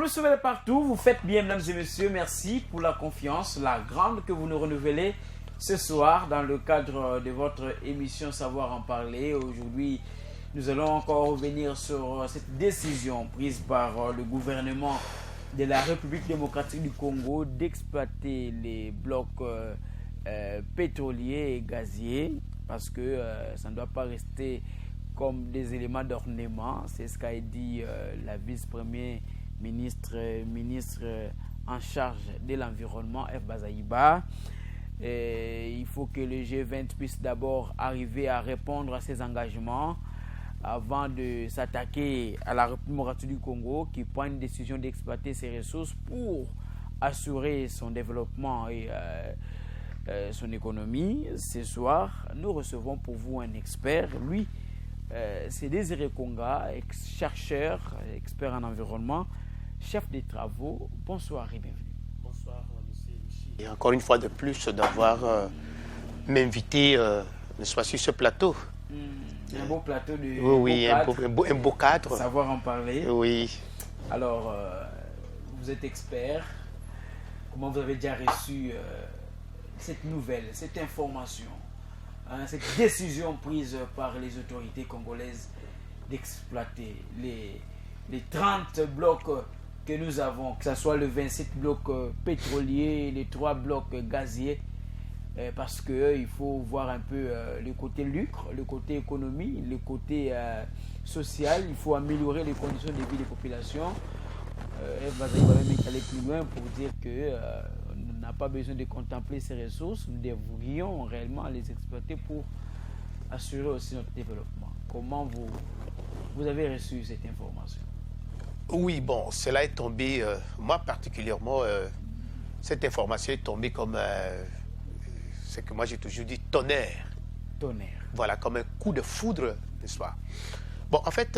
Vous nous suivez partout, vous faites bien, mesdames et messieurs. Merci pour la confiance, la grande que vous nous renouvelez ce soir dans le cadre de votre émission Savoir en parler. Aujourd'hui, nous allons encore revenir sur cette décision prise par le gouvernement de la République démocratique du Congo d'exploiter les blocs pétroliers et gaziers parce que ça ne doit pas rester comme des éléments d'ornement. C'est ce qu'a dit la vice-première ministre en charge de l'environnement, F. Bazaïba. Il faut que le G20 puisse d'abord arriver à répondre à ses engagements avant de s'attaquer à la République démocratique du Congo qui prend une décision d'exploiter ses ressources pour assurer son développement et son économie. Ce soir, nous recevons pour vous un expert. Lui, c'est Désiré Konga, chercheur, expert en environnement, chef des travaux. Bonsoir et bienvenue. Bonsoir, monsieur Michi. Et encore une fois de plus d'avoir m'invité sur ce plateau. Un beau plateau de oui, un beau cadre. Savoir en parler. Oui. Alors, vous êtes expert. Comment vous avez déjà reçu cette nouvelle, cette information, cette décision prise par les autorités congolaises d'exploiter les 30 blocs que nous avons, que ce soit le 27 blocs pétroliers, les 3 blocs gaziers, parce qu'il faut voir un peu le côté lucre, le côté économie, le côté social. Il faut améliorer les conditions de vie des populations. Vous allez aller plus loin pour dire qu'on n'a pas besoin de contempler ces ressources. Nous devrions réellement les exploiter pour assurer aussi notre développement. Comment vous avez reçu cette information? Oui, bon, cela est tombé, moi particulièrement, cette information est tombée comme, c'est que moi j'ai toujours dit tonnerre. Tonnerre. Voilà, comme un coup de foudre, n'est-ce pas? Bon, en fait,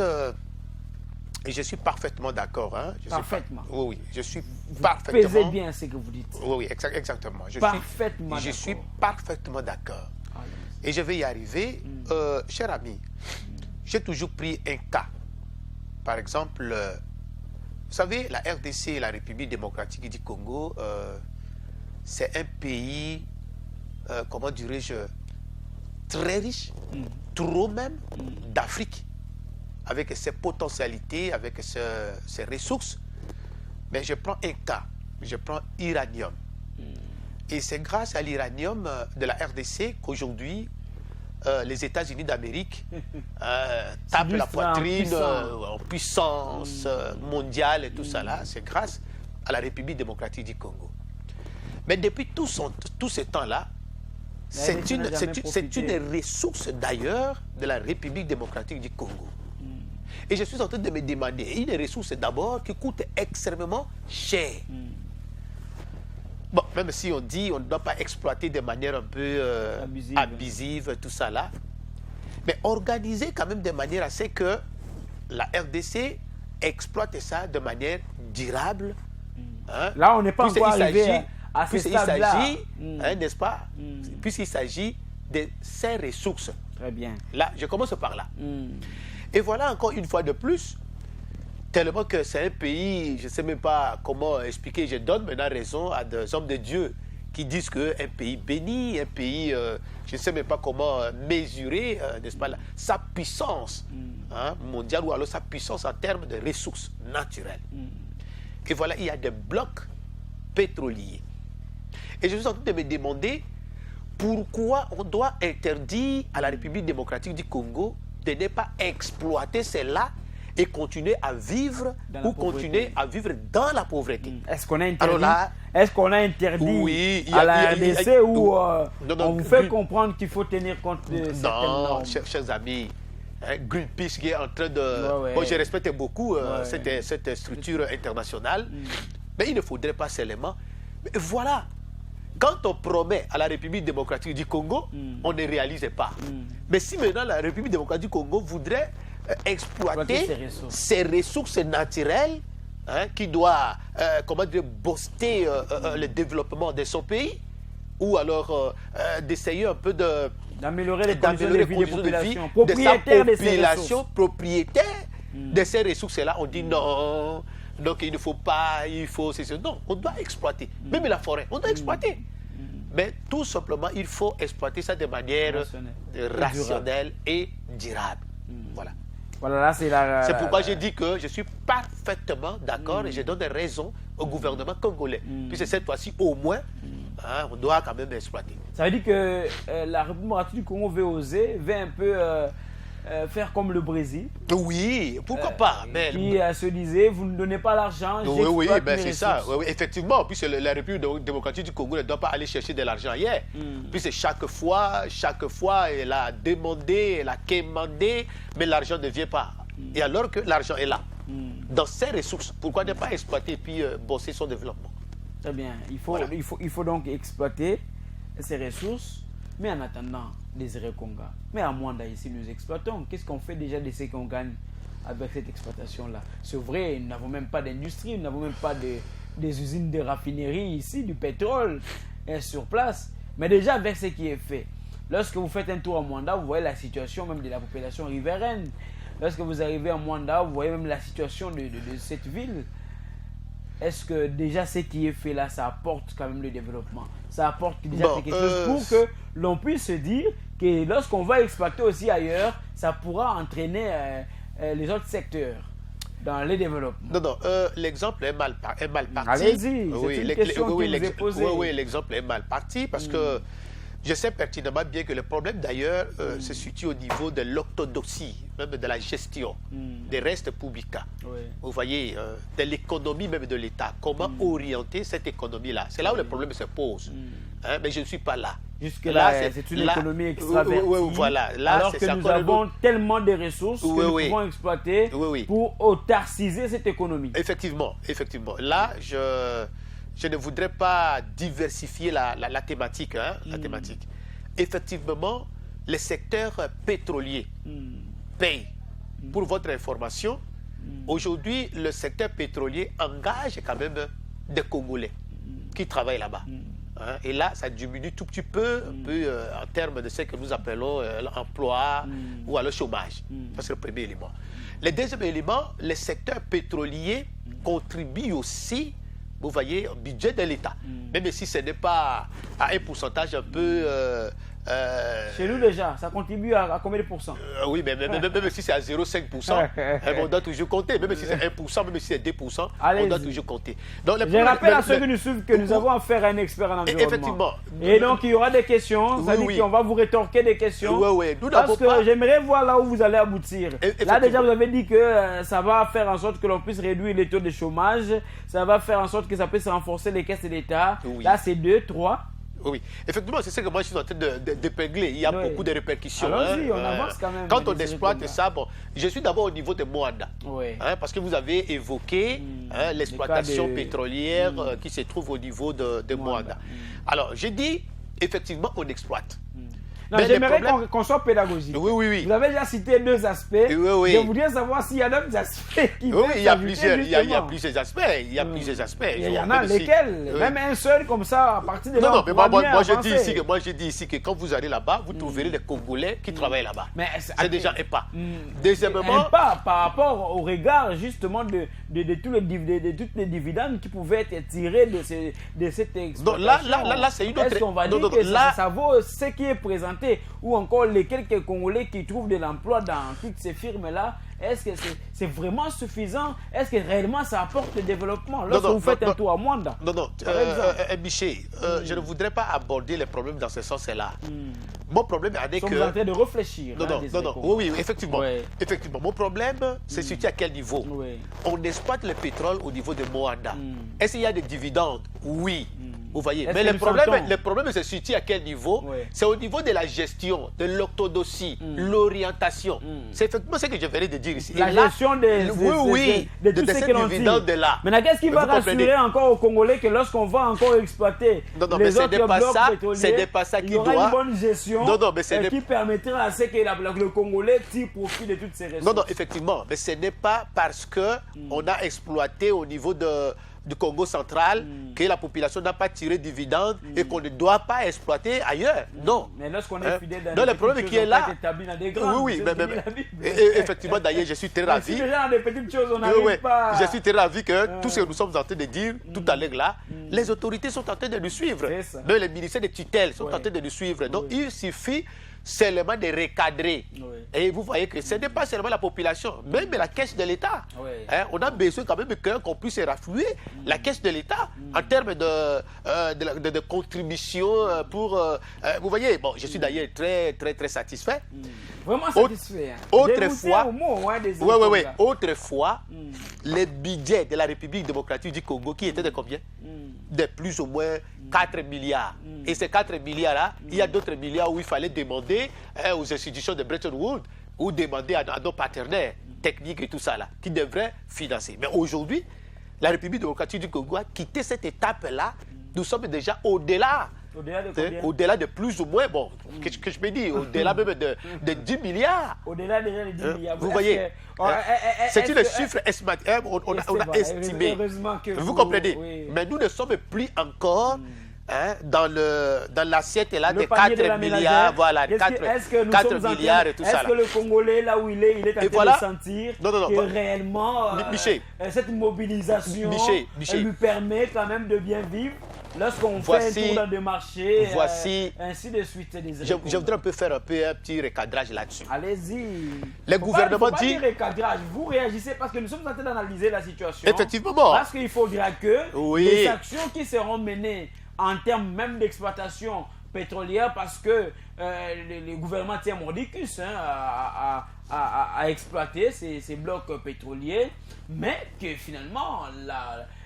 je suis parfaitement d'accord. Hein, parfaitement. Oui, je suis vous parfaitement... pesez bien ce que vous dites. Oui, exactement. Je suis parfaitement d'accord. Et je vais y arriver. Cher ami, j'ai toujours pris un cas. Par exemple, vous savez, la RDC, la République démocratique du Congo, c'est un pays, comment dirais-je, très riche, trop même, d'Afrique, avec ses potentialités, avec ses ressources. Mais je prends un cas, je prends l'uranium. Et c'est grâce à l'uranium de la RDC qu'aujourd'hui, les États-Unis d'Amérique tapent la poitrine en puissance mondiale et tout ça là. C'est grâce à la République démocratique du Congo. Mais depuis tout ce temps-là, c'est une ressource d'ailleurs de la République démocratique du Congo. Et je suis en train de me demander, une ressource d'abord qui coûte extrêmement cher. Bon, même si on dit on ne doit pas exploiter de manière un peu abusive, tout ça là, mais organiser quand même de manière à ce que la RDC exploite ça de manière durable. Hein, là, on n'est pas encore arrivé à ce stade-là. N'est-ce pas? Puisqu'il s'agit de ces ressources. Très bien. Là, je commence par là. Et voilà encore une fois de plus, tellement que c'est un pays, je ne sais même pas comment expliquer, je donne maintenant raison à des hommes de Dieu qui disent qu'un pays béni, un pays, je ne sais même pas comment mesurer, n'est-ce pas, sa puissance mondiale ou alors sa puissance en termes de ressources naturelles. Et voilà, il y a des blocs pétroliers. Et je suis en train de me demander pourquoi on doit interdire à la République démocratique du Congo de ne pas exploiter celle-là et continuer à vivre continuer à vivre dans la pauvreté. Est-ce qu'on a interdit, à la RDC ou on vous fait comprendre qu'il faut tenir compte de certaines normes? Non, chers amis, Greenpeace qui est en train de... Bon, je respecte beaucoup cette structure internationale, mais il ne faudrait pas seulement... Mais voilà, quand on promet à la République démocratique du Congo, on ne réalise pas. Mais si maintenant la République démocratique du Congo voudrait exploiter ses ressources naturelles, qui doit booster le développement de son pays, ou alors d'essayer un peu d'améliorer les conditions de vie des populations, de sa population propriétaire de ces ressources-là, on dit non, Donc il ne faut pas, non, on doit exploiter. Même la forêt, on doit exploiter. Mais tout simplement, il faut exploiter ça de manière rationnelle et durable. Voilà. Voilà, c'est pourquoi je dis que je suis parfaitement d'accord et je donne des raisons au gouvernement congolais. Puisque cette fois-ci, au moins, on doit quand même exploiter. Ça veut dire que la République du Congo veut un peu faire comme le Brésil. Oui, pourquoi pas. Mais qui se disait, vous ne donnez pas l'argent, oui, ben c'est ça. Oui, effectivement, puisque la République démocratique du Congo ne doit pas aller chercher de l'argent ailleurs. Puisque chaque fois, elle a demandé, elle a quémandé, mais l'argent ne vient pas. Et alors que l'argent est là, dans ses ressources, pourquoi ne pas exploiter et puis bosser son développement? Très bien. Il faut donc exploiter ces ressources, mais en attendant, Désiré Konga. Mais à Mwanda, ici, nous exploitons. Qu'est-ce qu'on fait déjà de ce qu'on gagne avec cette exploitation-là? C'est vrai, nous n'avons même pas d'industrie, nous n'avons même pas des usines de raffinerie ici, du pétrole sur place. Mais déjà, avec ce qui est fait, lorsque vous faites un tour à Mwanda, vous voyez la situation même de la population riveraine. Lorsque vous arrivez à Mwanda, vous voyez même la situation de cette ville. Est-ce que déjà ce qui est fait là, ça apporte quand même le développement? Ça apporte déjà quelque chose pour que l'on puisse se dire que lorsqu'on va exploiter aussi ailleurs, ça pourra entraîner les autres secteurs dans le développement. Non, l'exemple est mal parti. Allez-y, c'est une question qui vous est posée. Oui, l'exemple est mal parti parce que je sais pertinemment bien que le problème d'ailleurs se situe au niveau de l'orthodoxie, même de la gestion des restes publics. Oui. Vous voyez, de l'économie même de l'État. Comment orienter cette économie-là? C'est là où le problème se pose. Mais je ne suis pas là. Jusque-là, c'est une économie extravertie. Voilà. Là, alors que nous avons tellement de ressources que nous pouvons exploiter pour autarciser cette économie. Effectivement. Là, je ne voudrais pas diversifier la thématique. La thématique. Effectivement, les secteurs pétroliers payent. Pour votre information, aujourd'hui, le secteur pétrolier engage quand même des Congolais qui travaillent là-bas. Et là, ça diminue tout petit peu, en termes de ce que nous appelons l'emploi ou le chômage. Ça, c'est le premier élément. Le deuxième élément, les secteurs pétroliers contribuent aussi, vous voyez, au budget de l'État. Même si ce n'est pas à un pourcentage un peu... Chez nous déjà, ça contribue à combien de pourcents? Oui, mais même si c'est à 0,5%, on doit toujours compter. Même si c'est 1%, même si c'est 2%, on doit toujours compter. Donc, je rappelle à ceux qui nous suivent que nous avons affaire à un expert en environnement. Effectivement. Et donc, il y aura des questions. Ça dit qu'on va vous rétorquer des questions. Parce que j'aimerais voir là où vous allez aboutir. Là, déjà, vous avez dit que ça va faire en sorte que l'on puisse réduire les taux de chômage. Ça va faire en sorte que ça puisse renforcer les caisses de l'État. Là, c'est 2, 3. Oui, effectivement, c'est ce que moi je suis en train d'épingler. Il y a beaucoup de répercussions. Allons-y, on avance quand même. Quand on exploite ça, bon, je suis d'abord au niveau de Mwanda. Parce que vous avez évoqué l'exploitation pétrolière qui se trouve au niveau de Mwanda. Alors, j'ai dit, effectivement, on exploite. J'aimerais qu'on soit pédagogique. Oui. Vous avez déjà cité 2 aspects. Je voudrais savoir s'il y a d'autres aspects qui il y a plusieurs aspects. Il y y en a lesquels. Même un seul comme ça, à partir de là. Non, mais moi je dis ici que quand vous allez là-bas, vous trouverez des Congolais qui travaillent là-bas. C'est déjà un pas. Deuxièmement, un pas par rapport au regard justement de toutes les dividendes qui pouvaient être tirés de cette exploitation. Là, c'est une autre. Est-ce qu'on va dire que ça vaut ce qui est présenté? Ou encore les quelques Congolais qui trouvent de l'emploi dans toutes ces firmes-là, est-ce que c'est vraiment suffisant? Est-ce que réellement ça apporte le développement? Lorsque vous faites un tour à Mwanda. Michel, je ne voudrais pas aborder les problèmes dans ce sens-là. Mon problème est que... Nous sommes en train de réfléchir. Oui, effectivement. Effectivement. Mon problème, c'est surtout à quel niveau? On exploite le pétrole au niveau de Mwanda. Est-ce qu'il y a des dividendes? Oui. Vous voyez, mais le problème se situe à quel niveau? C'est au niveau de la gestion, de l'orthodoxie, l'orientation. C'est effectivement ce que je venais de dire ici. La gestion de tout ce que l'on dit. Maintenant, qu'est-ce qui va rassurer encore aux Congolais que lorsqu'on va encore exploiter les autres blocs pétroliers, il y aura une bonne gestion qui permettra à ce que le Congolais tire profit de toutes ces ressources? Non, effectivement, mais ce n'est pas parce qu'on a exploité au niveau de du Congo central, que la population n'a pas tiré dividende et qu'on ne doit pas exploiter ailleurs. Non. Mais lorsqu'on est fidèle dans le problème qui est là, oui, effectivement, d'ailleurs, je suis très ravi. Déjà dans des petites choses, on n'arrive pas. Je suis très ravi que tout ce que nous sommes en train de dire tout à l'heure là, les autorités sont en train de nous suivre. Même les ministères de tutelle sont en train de nous suivre. Donc, il suffit seulement de recadrer. Et vous voyez que ce n'est pas seulement la population, même la caisse de l'État. On a besoin quand même qu'on puisse raffluer la caisse de l'État en termes de contribution pour... vous voyez, bon, je suis d'ailleurs très satisfait. Vraiment satisfait. Autrefois, le budget de la République démocratique du Congo, qui était de combien? De plus ou moins 4 milliards. Et ces 4 milliards-là, il y a d'autres milliards où il fallait demander aux institutions de Bretton Woods ou demander à nos partenaires techniques et tout ça, là, qui devraient financer. Mais aujourd'hui, la République démocratique du Congo a quitté cette étape-là. Nous sommes déjà au-delà. Au-delà de plus ou moins, bon, qu'est-ce que je peux dire? Au-delà même de 10 milliards. Au-delà déjà de 10 milliards. Vous voyez, c'est une chiffre on a estimé. Vous comprenez? Oui. Mais nous ne sommes plus encore dans l'assiette là de 4 milliards. Voilà, 4 milliards et tout ça. Est-ce que le Congolais, là où il est en train de sentir que réellement cette mobilisation lui permet quand même de bien vivre? Lorsqu'on fait un tour dans des marchés, ainsi de suite. Je voudrais faire un petit recadrage là-dessus. Allez-y. Le gouvernement dit... recadrage. Vous réagissez parce que nous sommes en train d'analyser la situation. Effectivement. Parce qu'il faudra que les actions qui seront menées en termes même d'exploitation pétrolière, parce que le gouvernement tient mordicus à exploiter ces blocs pétroliers, mais que finalement...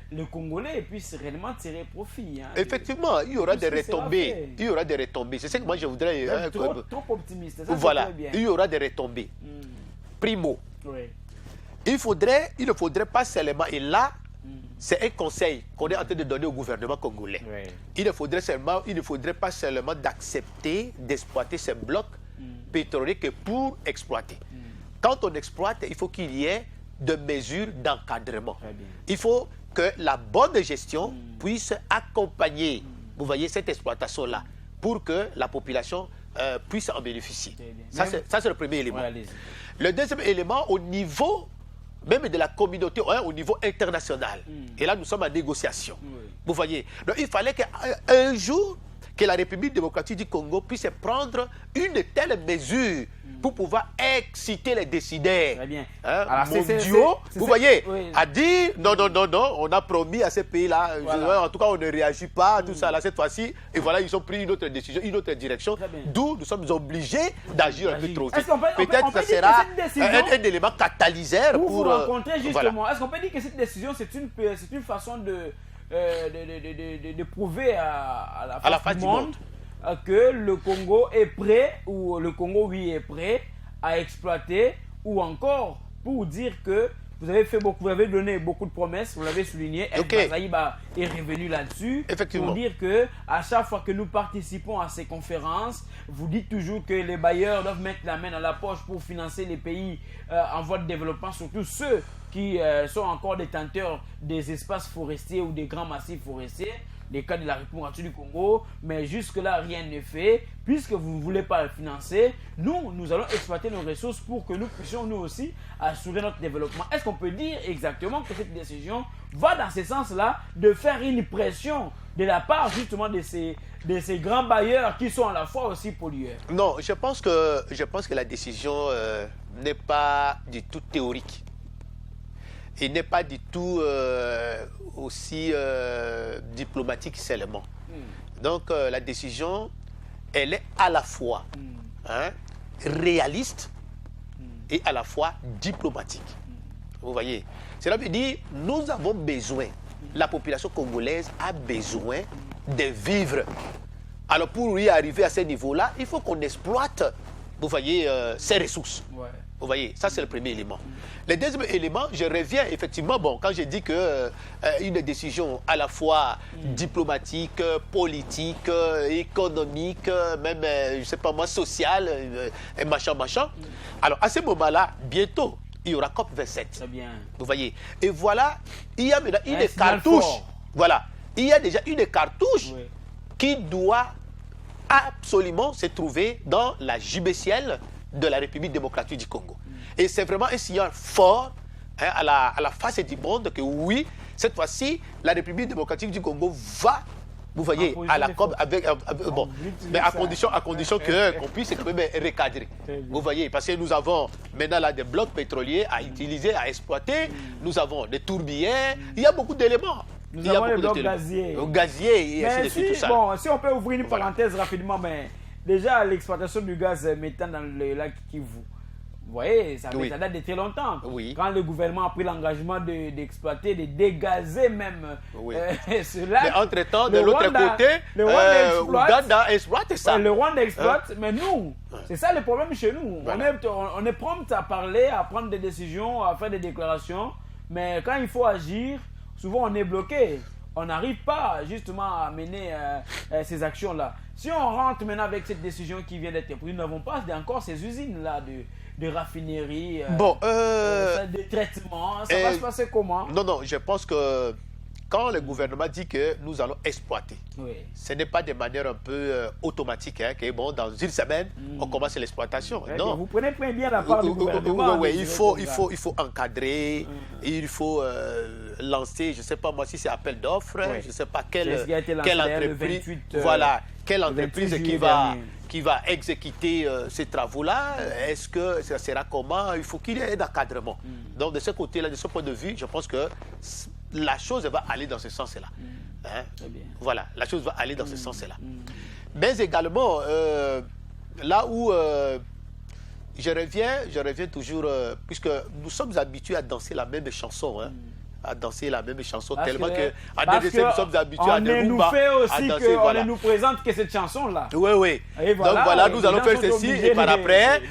le Congolais puisse réellement tirer profit. Effectivement, il y aura des retombées. Il y aura des retombées. C'est ce que moi je voudrais... trop optimiste. Ça, voilà, il y aura des retombées. Primo, il ne faudrait pas seulement... Et là, c'est un conseil qu'on est en train de donner au gouvernement congolais. Il ne faudrait pas seulement d'accepter d'exploiter ces blocs pétroliers que pour exploiter. Quand on exploite, il faut qu'il y ait de mesures d'encadrement. Il faut que la bonne gestion puisse accompagner, vous voyez, cette exploitation-là, pour que la population puisse en bénéficier. Ça, c'est le premier élément. Le deuxième élément, au niveau même de la communauté, au niveau international. Et là, nous sommes en négociation. Vous voyez. Donc, il fallait qu'un jour, que la République démocratique du Congo puisse prendre une telle mesure pour pouvoir exciter les décideurs mondiaux, vous voyez, à dire non, on a promis à ces pays-là, en tout cas on ne réagit pas, tout ça, là, cette fois-ci, et voilà, ils ont pris une autre décision, une autre direction, d'où nous sommes obligés d'agir un peu trop vite. Peut-être que ça sera un élément catalyseur pour... rencontrer justement, est-ce qu'on peut dire que cette décision, c'est une façon de prouver à la face du monde que le Congo est prêt, ou le Congo, est prêt à exploiter, ou encore pour dire que vous avez donné beaucoup de promesses, vous l'avez souligné, Bazaïba est revenu là-dessus, pour dire que à chaque fois que nous participons à ces conférences, vous dites toujours que les bailleurs doivent mettre la main dans la poche pour financer les pays en voie de développement, surtout ceux qui sont encore détenteurs des espaces forestiers ou des grands massifs forestiers, les cas de la République du Congo, mais jusque-là, rien n'est fait. Puisque vous ne voulez pas le financer, nous allons exploiter nos ressources pour que nous puissions, nous aussi, assurer notre développement. Est-ce qu'on peut dire exactement que cette décision va dans ce sens-là, de faire une pression de la part, justement, de ces grands bailleurs qui sont à la fois aussi pollueurs? Non, je pense que la décision n'est pas du tout théorique. Il n'est pas du tout aussi diplomatique seulement. Donc la décision, elle est à la fois réaliste et à la fois diplomatique. Vous voyez, cela veut dire nous avons besoin, la population congolaise a besoin de vivre. Alors pour y arriver à ce niveau-là, il faut qu'on exploite, vous voyez, ces ressources. Vous voyez, ça c'est le premier élément. Le deuxième élément, je reviens effectivement, quand j'ai dit que une décision à la fois diplomatique, politique, économique, même, je ne sais pas moi, sociale, machin. Alors à ce moment-là, bientôt, il y aura COP27. Très bien. Vous voyez. Et voilà, il y a maintenant une cartouche. Voilà. Il y a déjà une cartouche qui doit absolument se trouver dans la JBCL de la République démocratique du Congo. Et c'est vraiment un signal fort à la face du monde que oui, cette fois-ci, la République démocratique du Congo va, vous voyez, à la COP bon, mais à condition qu'on puisse quand même recadrer. Vous voyez, parce que nous avons maintenant là des blocs pétroliers à utiliser, à exploiter. Nous avons des tourbillons. Il y a beaucoup d'éléments. Nous avons les blocs gaziers. Gaziers et ainsi de suite, tout ça. Bon, si on peut ouvrir une parenthèse rapidement, mais déjà l'exploitation du gaz méthane dans le lac Kivu. Vous voyez, ça date de très longtemps. Oui. Quand le gouvernement a pris l'engagement d'exploiter, de dégazer même cela. Mais entre-temps, de l'autre côté, le Rwanda Ouganda exploite ça. Le Rwanda exploite, mais nous, c'est ça le problème chez nous. Voilà. On est prompt à parler, à prendre des décisions, à faire des déclarations, mais quand il faut agir, souvent on est bloqué. On n'arrive pas justement à mener ces actions-là. Si on rentre maintenant avec cette décision qui vient d'être prise, nous n'avons pas encore ces usines-là de raffinerie, de traitement. Ça va se passer comment? Non, je pense que quand le gouvernement dit que nous allons exploiter, ce n'est pas de manière un peu automatique, que bon, dans une semaine, on commence l'exploitation. Non. Vous prenez bien la part du gouvernement. Oui, il faut encadrer, il faut lancer, je ne sais pas moi si c'est appel d'offres, je ne sais pas quelle entreprise, quelle entreprise qui va exécuter ces travaux-là. Est-ce que ça sera comment? Il faut qu'il y ait un encadrement. Donc de ce côté-là, de ce point de vue, je pense que la chose va aller dans ce sens-là. Voilà, la chose va aller dans ce sens-là. Mais également, là où je reviens toujours, puisque nous sommes habitués à danser la même chanson, à danser la même chanson, tellement que nous sommes habitués à des rumba, à danser. On ne nous présente que cette chanson-là. Oui. Et voilà, donc voilà, nous allons faire ceci, et par après,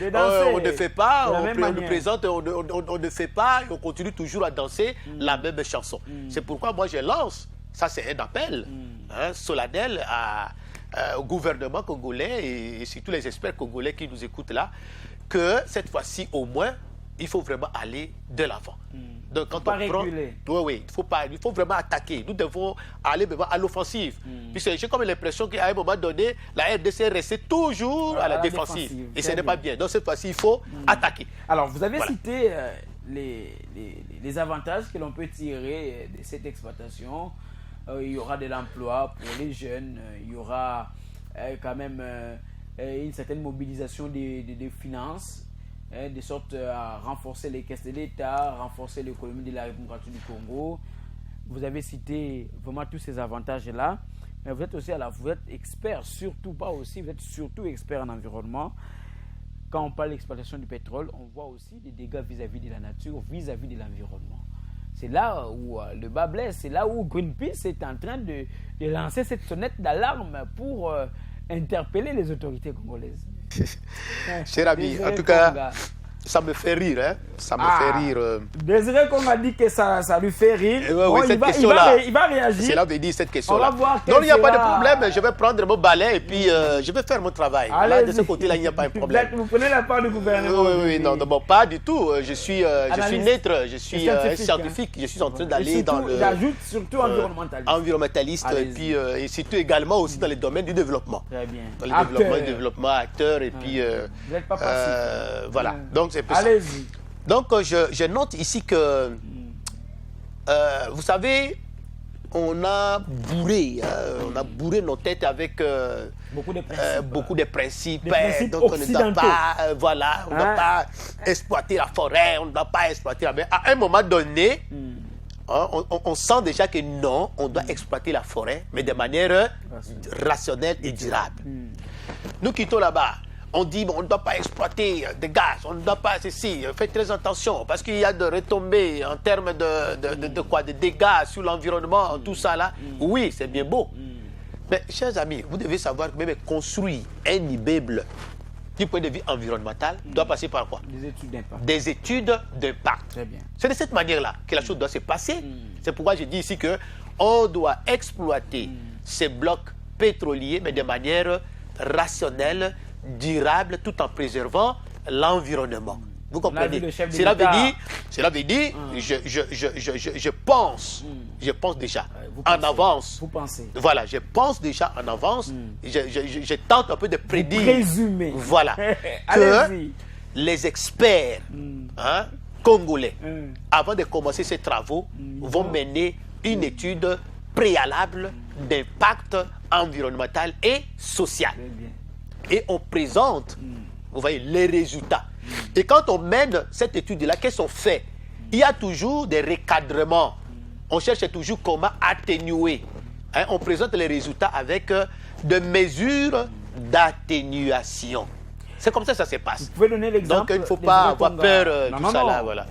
on ne fait pas, on nous présente, on ne fait pas, et on continue toujours à danser la même chanson. C'est pourquoi moi je lance, ça c'est un appel solennel au gouvernement congolais et surtout les experts congolais qui nous écoutent là, que cette fois-ci au moins, il faut vraiment aller de l'avant. Donc quand on prend, il faut vraiment attaquer. Nous devons aller vraiment à l'offensive. Puisque j'ai comme l'impression qu'à un moment donné, la RDC reste toujours à la défensive. Et ce n'est pas bien. Donc cette fois-ci, il faut attaquer. Alors vous avez cité les avantages que l'on peut tirer de cette exploitation. Il y aura de l'emploi pour les jeunes. Il y aura quand même une certaine mobilisation des finances. De sorte à renforcer les caisses de l'État, renforcer l'économie de la République du Congo. Vous avez cité vraiment tous ces avantages-là, mais vous êtes aussi vous êtes expert, vous êtes surtout expert en environnement. Quand on parle d'exploitation du pétrole, on voit aussi des dégâts vis-à-vis de la nature, vis-à-vis de l'environnement. C'est là où le bas blesse, c'est là où Greenpeace est en train de lancer cette sonnette d'alarme pour interpeller les autorités congolaises. Cher ami, en tout cas, ça me fait rire, ça me fait rire. Désiré qu'on a dit que ça lui fait rire. Il va réagir. C'est là veut dire cette question-là. Non, il n'y a pas de problème. Je vais prendre mon balai et puis je vais faire mon travail. Là, de ce côté-là, il n'y a pas de problème. Vous prenez la part du gouvernement. Oui, non, pas du tout. Je suis neutre, je suis scientifique. Je suis en train d'aller dans le. J'ajoute surtout environnementaliste et puis et surtout également aussi dans les domaines du développement. Très bien. Dans le développement, acteur et puis. Vous n'êtes pas passif. Voilà. Donc allez-y. Donc je note ici que vous savez, on a bourré nos têtes avec beaucoup de principes. Donc on ne doit pas, on ne doit pas exploiter la forêt, on ne doit pas exploiter la mer. À un moment donné, on sent déjà que non, on doit exploiter la forêt, mais de manière rationnelle et durable. Nous quittons là-bas. On dit, on ne doit pas exploiter des gaz, on ne doit pas ceci, faites très attention, parce qu'il y a de retombées en termes de dégâts sur l'environnement, tout ça là. Oui, c'est bien beau. Mais, chers amis, vous devez savoir que même construire un immeuble du point de vue environnemental doit passer par quoi? Des études d'impact. Très bien. C'est de cette manière-là que la chose doit se passer. C'est pourquoi je dis ici qu'on doit exploiter ces blocs pétroliers, mais de manière rationnelle, durable, tout en préservant l'environnement. Vous comprenez? Cela veut dire, je pense déjà en avance. Vous pensez. Voilà, je pense déjà en avance. Je tente un peu de prédire. Présumer. Voilà. Que les experts congolais, avant de commencer ces travaux, vont mener une étude préalable d'impact environnemental et social. Et on présente, vous voyez, les résultats. Et quand on mène cette étude-là, qu'est-ce qu'on fait? Il y a toujours des recadrements. On cherche toujours comment atténuer. On présente les résultats avec des mesures d'atténuation. C'est comme ça que ça se passe. Vous pouvez donner l'exemple. Donc il ne faut pas avoir peur de tout ça là. Voilà.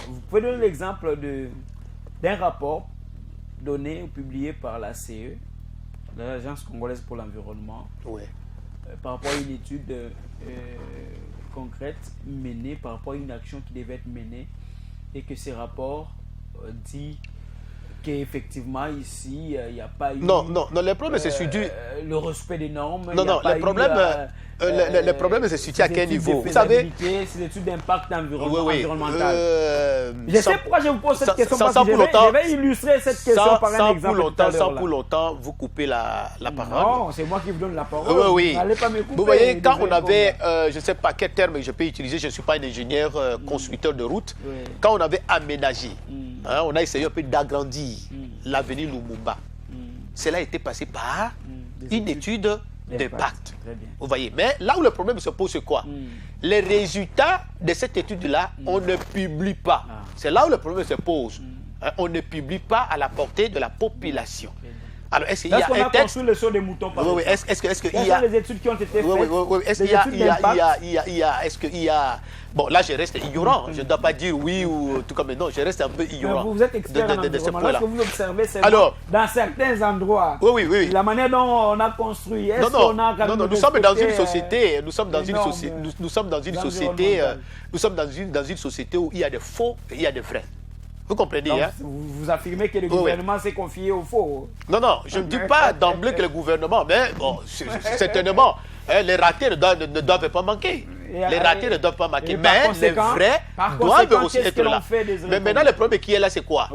Vous pouvez donner l'exemple d'un rapport donné ou publié par la CE, l'Agence congolaise pour l'environnement, par rapport à une étude concrète menée, par rapport à une action qui devait être menée, et que ces rapports dit qu'effectivement ici il n'y a pas eu le problème c'est sur le respect des normes. Le problème c'est situé à quel niveau? Vous savez, ces études d'impact environnemental. Je sais pourquoi je vous pose cette question, parce que je vais illustrer cette question par un exemple. Sans pour longtemps vous couper la parole. Non, c'est moi qui vous donne la parole. N'allez pas me couper. Vous voyez, quand on avait, je ne sais pas quel terme je peux utiliser, je ne suis pas un ingénieur constructeur de route, quand on avait aménagé, on a essayé un peu d'agrandir l'avenue Lumumba. Cela a été passé par une étude d'impact. Vous voyez, mais là où le problème se pose, c'est quoi? Les résultats de cette étude-là, on ne publie pas. C'est là où le problème se pose. On ne publie pas à la portée de la population. Alors, est-ce qu'il y a un texte? Construit le saut des moutons par exemple. Est-ce qu'il y a les études qui ont été faites? Est-ce qu'il y a bon, là, je reste ignorant. Je ne dois pas dire oui ou tout comme non. Je reste un peu ignorant. Vous êtes expert en environnement. Est-ce que vous observez dans certains endroits la manière dont on a construit? Nous sommes dans une société. Nous sommes dans une société où il y a des faux et il y a des vrais. Vous comprenez? Donc, vous affirmez que le gouvernement s'est confié au faux? Non, je ne dis pas d'emblée que le gouvernement, mais bon, certainement, les ratés ne doivent pas manquer. Les ratés ne doivent pas manquer, mais les vrais doivent aussi être là. Mais maintenant, le problème qui est là, c'est quoi?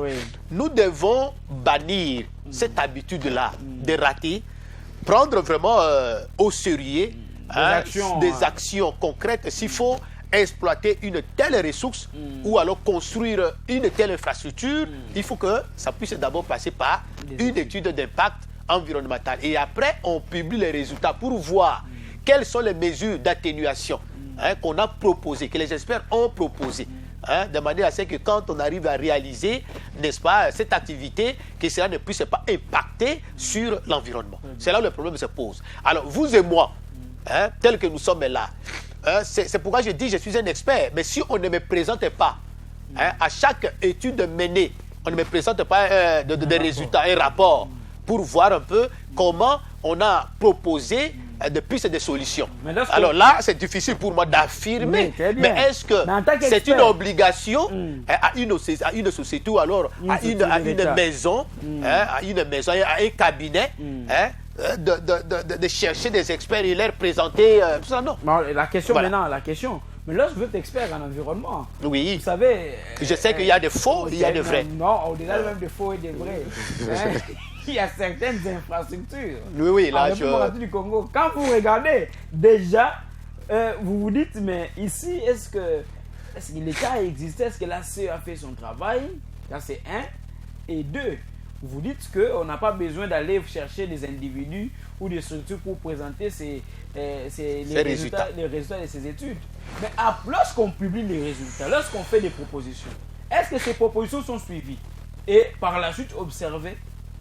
Nous devons bannir cette habitude-là de rater, prendre vraiment au sérieux des actions concrètes. S'il faut exploiter une telle ressource ou alors construire une telle infrastructure, il faut que ça puisse d'abord passer par une étude d'impact environnemental. Et après, on publie les résultats pour voir quelles sont les mesures d'atténuation qu'on a proposées, que les experts ont proposées. De manière à ce que quand on arrive à réaliser, n'est-ce pas, cette activité, que cela ne puisse pas impacter sur l'environnement. C'est là où le problème se pose. Alors, vous et moi, tels que nous sommes là, c'est pourquoi je dis que je suis un expert. Mais si on ne me présente pas, à chaque étude menée, on ne me présente pas des résultats, un rapport, pour voir un peu comment on a proposé de pistes de solutions. Alors là, c'est difficile pour moi d'affirmer. Mais est-ce que c'est une obligation à une société ou alors à une maison, à un cabinet, de chercher des experts et leur présenter tout ça? Non. La question maintenant, mais lorsque vous êtes expert en environnement, vous savez... Je sais qu'il y a des faux, il y a des vrais. Non, au-delà même des faux et des vrais. Il y a certaines infrastructures. Là, du Congo. Quand vous regardez, déjà, vous vous dites, mais ici, est-ce que l'État existe? Est-ce que la CE a fait son travail? Là, c'est un. Et deux, vous dites qu'on n'a pas besoin d'aller chercher des individus ou des structures pour présenter les résultats de ces études. Mais lorsqu'on publie les résultats, lorsqu'on fait des propositions, est-ce que ces propositions sont suivies et par la suite observées?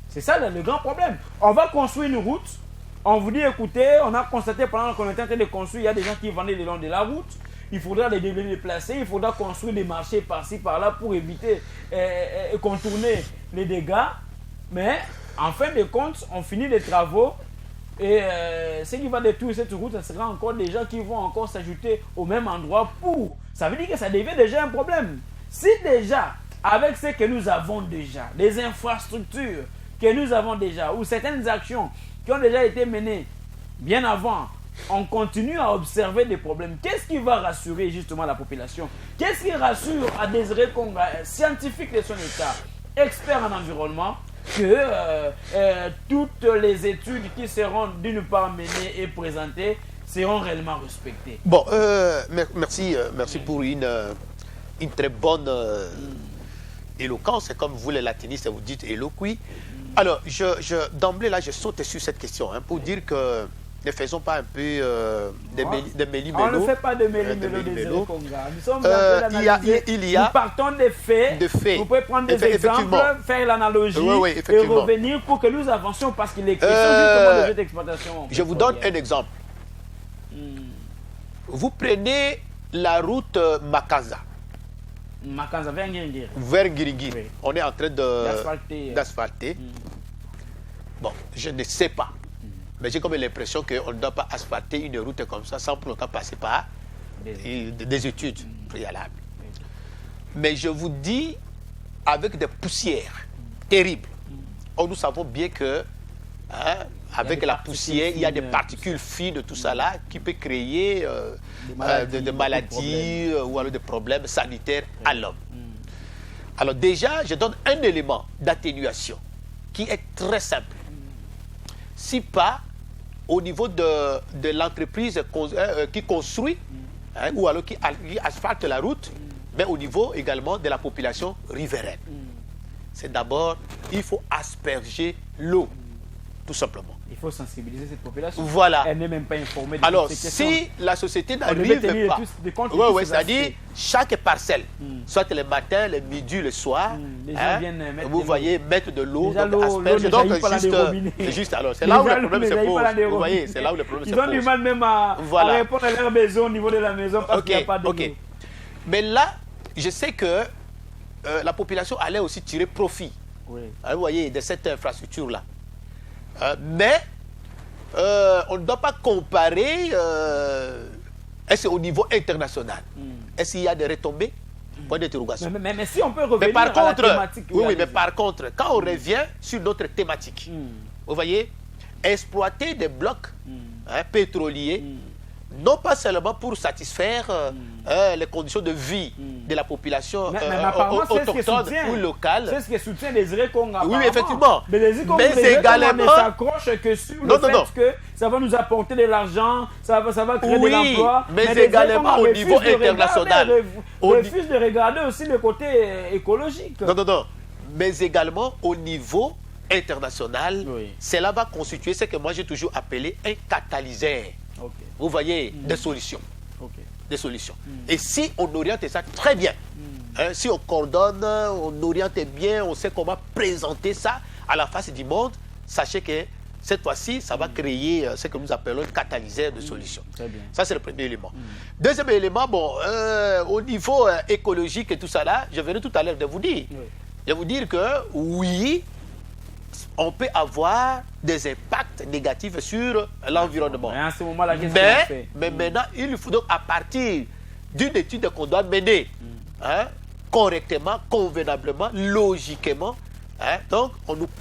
C'est ça le grand problème. On va construire une route, on vous dit, écoutez, on a constaté pendant qu'on était en train de construire, il y a des gens qui vendaient le long de la route, il faudra les déplacer, il faudra construire des marchés par-ci, par-là pour éviter et contourner les dégâts. Mais en fin de compte, on finit les travaux et ce qui va détruire cette route, ce sera encore des gens qui vont encore s'ajouter au même endroit pour. Ça veut dire que ça devient déjà un problème. Si déjà, avec ce que nous avons déjà, les infrastructures que nous avons déjà, ou certaines actions qui ont déjà été menées bien avant on continue à observer des problèmes. Qu'est-ce qui va rassurer justement la population? Qu'est-ce qui rassure à Désiré Konga, scientifique de son état, expert en environnement, que toutes les études qui seront d'une part menées et présentées seront réellement respectées? Bon, merci pour une très bonne éloquence. C'est comme vous les latinistes, vous dites éloquui. Alors, d'emblée là, je saute sur cette question pour dire que ne faisons pas un peu des méli-mélo. On ne fait pas de méli-mélo. Nous sommes nous partons des faits. Vous pouvez prendre des exemples, faire l'analogie et revenir pour que nous avancions parce qu'il est question justement de jeux d'exploitation. Je vous donne un exemple. Vous prenez la route Makaza. Makaza vers Ngiringiri. Vers Ngiringiri. Oui. On est en train d'asphalter. Bon, je ne sais pas. Mais j'ai comme l'impression qu'on ne doit pas asphalter une route comme ça sans pour autant passer par des études préalables. Mais je vous dis, avec des poussières terribles, nous savons bien que avec la poussière, il y a des particules fines, tout ça là, qui peut créer des maladies ou alors des problèmes sanitaires à l'homme. Alors déjà, je donne un élément d'atténuation qui est très simple. Si pas au niveau de l'entreprise qui construit ou alors qui asphalte la route, mais au niveau également de la population riveraine. C'est d'abord, il faut asperger l'eau, tout simplement. Il faut sensibiliser cette population. Voilà. Elle n'est même pas informée de alors, toutes ces questions. Si la société n'arrive pas, c'est-à-dire chaque parcelle, soit le matin, le midi, le soir, les gens viennent mettre vous voyez, mettre de l'eau, juste alors, c'est là où le problème se pose. Vous voyez, c'est là où le problème se pose. Ils ont du mal même à répondre à leur besoin au niveau de la maison parce qu'il n'y a pas d'eau. Mais là, je sais que la population allait aussi tirer profit, vous voyez, de cette infrastructure-là. Mais on ne doit pas comparer est-ce au niveau international. Est-ce qu'il y a des retombées? Point d'interrogation. Mais si on peut revenir à la thématique. Oui, mais par contre, quand on revient sur notre thématique, vous voyez, exploiter des blocs pétroliers, non pas seulement pour satisfaire les conditions de vie de la population autochtone ou locale. C'est ce qui soutient Désiré Konga. Oui, effectivement. Mais également, ne s'accroche que sur le fait que ça va nous apporter de l'argent, ça va créer de l'emploi. Mais également au niveau international. Refuse de regarder aussi le côté écologique. Non. Mais également au niveau international, cela va constituer ce que moi j'ai toujours appelé un catalyseur. Vous voyez, des solutions. Des solutions. Et si on oriente ça très bien, si on coordonne, on oriente bien, on sait comment présenter ça à la face du monde, sachez que cette fois-ci, ça va créer ce que nous appelons un catalyseur de solutions. Ça, c'est le premier élément. Deuxième élément, bon, au niveau écologique et tout ça là, je venais tout à l'heure de vous dire. De vous dire que oui, on peut avoir des impacts négatifs sur l'environnement. Mais maintenant, il faut donc à partir d'une étude qu'on doit mener correctement, convenablement, logiquement. Donc,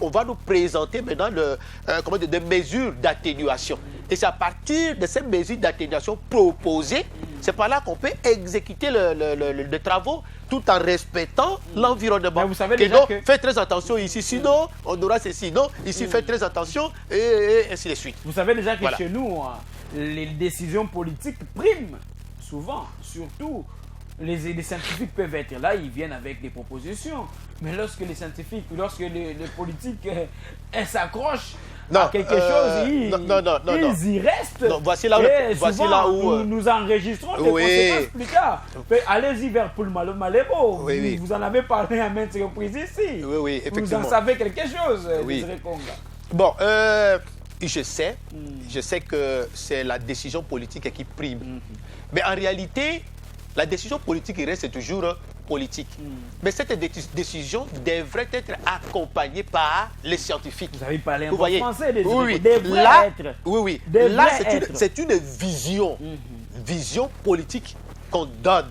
on va nous présenter maintenant des mesures d'atténuation. Et c'est à partir de ces mesures d'atténuation proposées, c'est par là qu'on peut exécuter les travaux tout en respectant l'environnement. Vous savez déjà que... Faites très attention ici, sinon on aura ceci. Non, ici faites très attention et ainsi de suite. Vous savez déjà que chez nous, les décisions politiques priment souvent, surtout. Les scientifiques peuvent être là, ils viennent avec des propositions. Mais lorsque les scientifiques, lorsque les politiques s'accrochent à quelque chose, ils y restent. Voici là où nous enregistrons des conséquences plus tard. Allez-y vers Malebo. Vous en avez parlé à maintes reprises ici. Vous en savez quelque chose, Désiré Konga. Bon, je sais que c'est la décision politique qui prime. Mais en réalité, la décision politique reste toujours politique. Mais cette décision devrait être accompagnée par les scientifiques. Vous avez parlé un peu français, Là, c'est une vision, vision politique qu'on donne.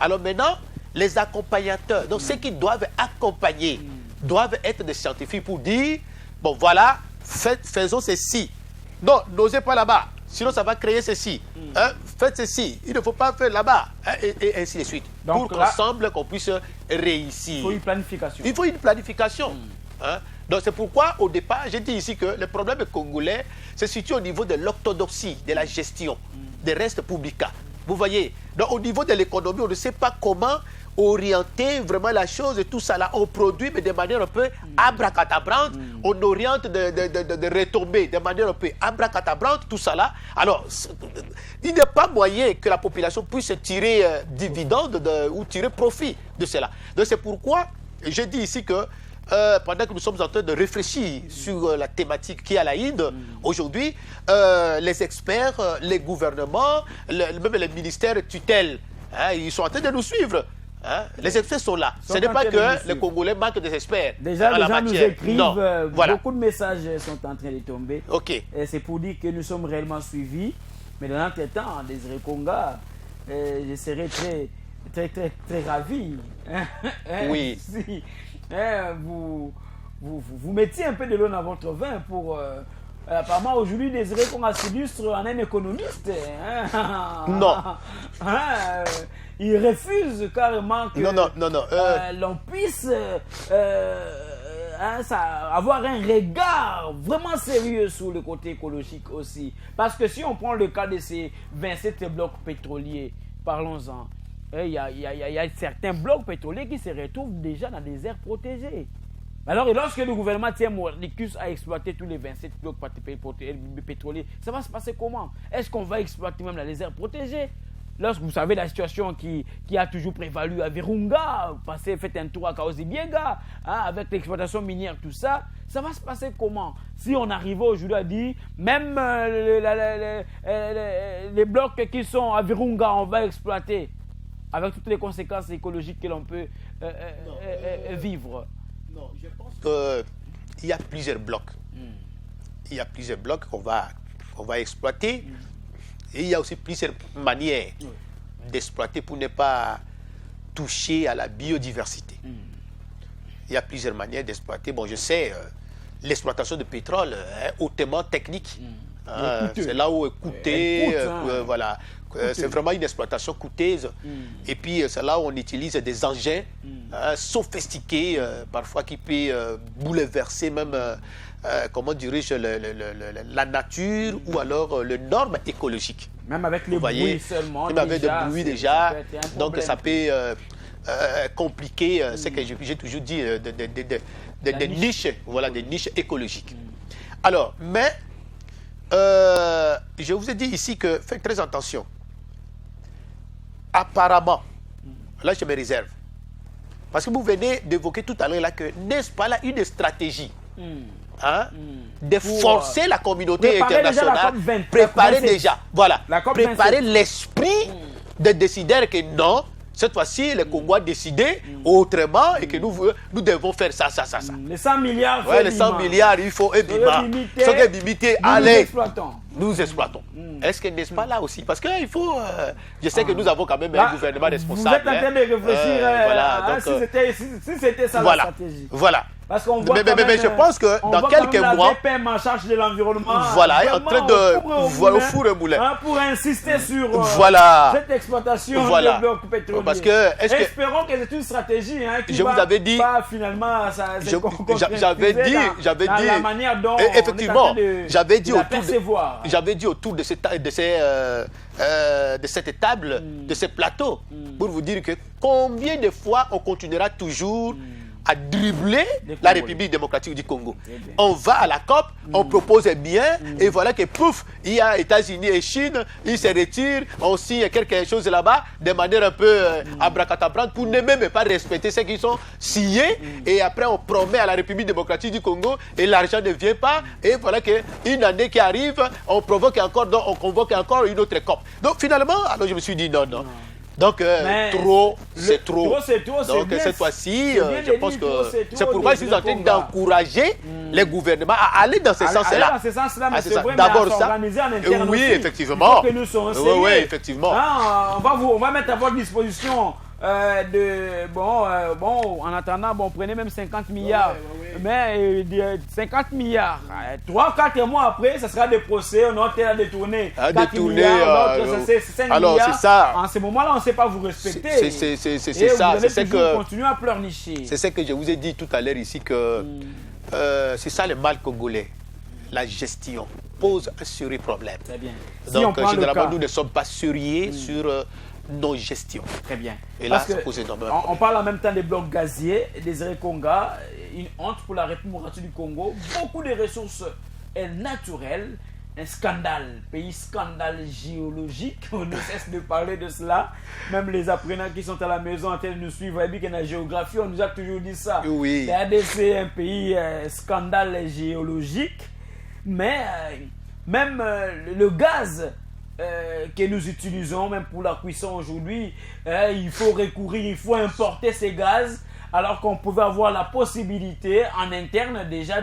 Alors maintenant, les accompagnateurs, donc ceux qui doivent accompagner, doivent être des scientifiques pour dire, bon voilà, faisons ceci. Non, n'osez pas là-bas. sinon ça va créer ceci. Faites ceci, il ne faut pas faire là-bas, et ainsi de suite. Donc, pour qu'ensemble, qu'on puisse réussir. Il faut une planification. Il faut une planification. Donc c'est pourquoi, au départ, j'ai dit ici que le problème congolais se situe au niveau de l'orthodoxie, de la gestion, des restes publics. Vous voyez, donc au niveau de l'économie, on ne sait pas comment orienter vraiment la chose et tout ça là. On produit, mais de manière un peu abracadabrante. On oriente de retombées de manière un peu abracadabrante, tout ça là. Alors, il n'y a pas moyen que la population puisse tirer dividende ou tirer profit de cela. Donc c'est pourquoi je dis ici que pendant que nous sommes en train de réfléchir sur la thématique qui est à l'Aïd, aujourd'hui, les experts, les gouvernements, même les ministères tutelles, ils sont en train de nous suivre. Les experts sont là. Ce n'est pas que les Congolais manquent des experts. Déjà, les gens nous écrivent, beaucoup de messages sont en train de tomber. C'est pour dire que nous sommes réellement suivis. Mais dans l'entretemps, Désiré Konga, je serais très ravi. Oui. Si vous mettiez un peu de l'eau dans votre vin pour... apparemment, aujourd'hui, Désiré Konga s'illustre en un économiste. Non. Il refuse carrément que l'on puisse avoir un regard vraiment sérieux sur le côté écologique aussi. Parce que si on prend le cas de ces 27 blocs pétroliers, parlons-en, il y a certains blocs pétroliers qui se retrouvent déjà dans des aires protégées. Alors, lorsque le gouvernement tient mordicus à exploiter tous les 27 blocs pétroliers, ça va se passer comment? Est-ce qu'on va exploiter même les aires protégées? Lorsque vous savez la situation qui a toujours prévalu à Virunga, faites un tour à Kaozibiega, avec l'exploitation minière, tout ça, ça va se passer comment? Si on arrive aujourd'hui à dire, même les blocs qui sont à Virunga, on va exploiter, avec toutes les conséquences écologiques que l'on peut vivre. Non, je pense qu'il y a plusieurs blocs. Il y a plusieurs blocs qu'on va exploiter. Et il y a aussi plusieurs manières d'exploiter pour ne pas toucher à la biodiversité. Il y a plusieurs manières d'exploiter. Bon, je sais, l'exploitation de pétrole est hautement technique. C'est là où coûter, voilà. C'est vraiment une exploitation coûteuse. Et puis, c'est là où on utilise des engins sophistiqués, parfois qui peuvent bouleverser même, comment dirais-je, la nature ou alors les normes écologiques. Même avec les bruits seulement. Même avec des bruits déjà. Donc, ça peut compliquer ce que j'ai toujours dit, des niches, voilà, des niches écologiques. Alors, mais, je vous ai dit ici que faites très attention. Apparemment, là je me réserve, parce que vous venez d'évoquer tout à l'heure là que n'est-ce pas là une stratégie de forcer la communauté internationale, préparer déjà, voilà, préparer l'esprit de décider que non, cette fois-ci, les Congos ont décidé autrement et que nous devons faire ça. Les 100 milliards, les 100 milliards, il faut limiter. Allez, nous exploitons. Est-ce que n'est-ce pas là aussi? Parce qu'il faut... je sais que nous avons quand même un gouvernement responsable. Vous êtes en train de réfléchir si c'était ça la stratégie. Voilà. Parce qu'on voit mais je pense que dans quelques mois... VPM en charge de l'environnement. Voilà, en train de... Au four et moulin. Pour insister sur cette exploitation de blocs pétroliers. Parce que... Espérons que c'est une stratégie qui vous avais dit, pas finalement... J'avais dit... la manière dont effectivement, j'avais dit autour de cette table, de ce plateau, pour vous dire que combien de fois on continuera toujours à dribbler la République démocratique du Congo. On va à la COP, on propose bien, et voilà que pouf, il y a États-Unis et Chine, ils se retirent, on signe quelque chose là-bas, de manière un peu abracadabrante, pour ne même pas respecter ceux qui sont signés, et après on promet à la République démocratique du Congo, et l'argent ne vient pas, et voilà qu'une année qui arrive, on convoque encore une autre COP. Donc finalement, alors je me suis dit non. Donc, c'est trop. Donc, cette fois-ci, je pense que c'est pourquoi je suis en train d'encourager les gouvernements à aller dans ce sens-là. Dans ce sens-là, mais c'est vrai, d'abord ça. Organiser en interne oui, aussi. effectivement. Que nous sommes sérieux. Oui, effectivement. On va mettre à votre disposition en attendant, prenez même 50 milliards Mais 50 milliards. 3-4 mois après, ça sera des procès. On a à détourner 4 milliards. C'est 5 alors, milliards. C'est ça. En ce moment-là, on ne sait pas vous respecter. C'est ça. C'est ce que continuer à pleurnicher. C'est ce que je vous ai dit tout à l'heure ici que c'est ça le mal congolais. La gestion pose un sérieux problème. Très bien. Donc, généralement, nous ne sommes pas sérieux sur nos gestions. Très bien. Et là, ça pose énormément. On parle en même temps des blocs gaziers, des Conga, une honte pour la République du Congo. Beaucoup de ressources naturelles. Un scandale, pays scandale géologique, on ne cesse de parler de cela. Même les apprenants qui sont à la maison en train de nous suivre, et bien que la géographie, on nous a toujours dit ça. Oui. La RDC est un pays scandale géologique, mais même le gaz que nous utilisons, même pour la cuisson aujourd'hui, il faut recourir, il faut importer ces gaz, alors qu'on pouvait avoir la possibilité en interne déjà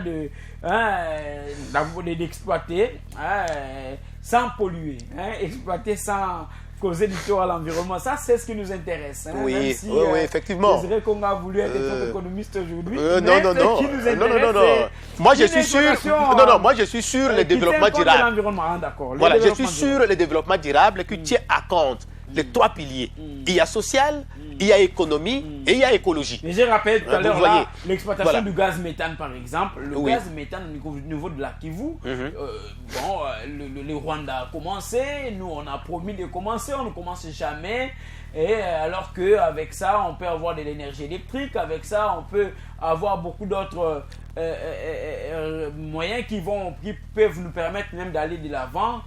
d'exploiter sans polluer, exploiter sans causer du tort à l'environnement. Ça, c'est ce qui nous intéresse. Oui, même si, oui, effectivement. C'est vrai qu'on a voulu être économiste aujourd'hui. Non. Qui nous intéresse, moi, je suis sûr. Moi, je suis sur le développement durable. D'accord. Voilà, je suis sur le développement durable qui tient à compte les 3 piliers. Il y a social, il y a économie et il y a écologie. Mais j'ai rappelé tout à l'heure l'exploitation du gaz méthane, par exemple. Le gaz méthane au niveau de la Kivu, le Rwanda a commencé, nous on a promis de commencer, on ne commence jamais. Et alors qu'avec ça, on peut avoir de l'énergie électrique, avec ça, on peut avoir beaucoup d'autres moyens qui peuvent nous permettre même d'aller de l'avant.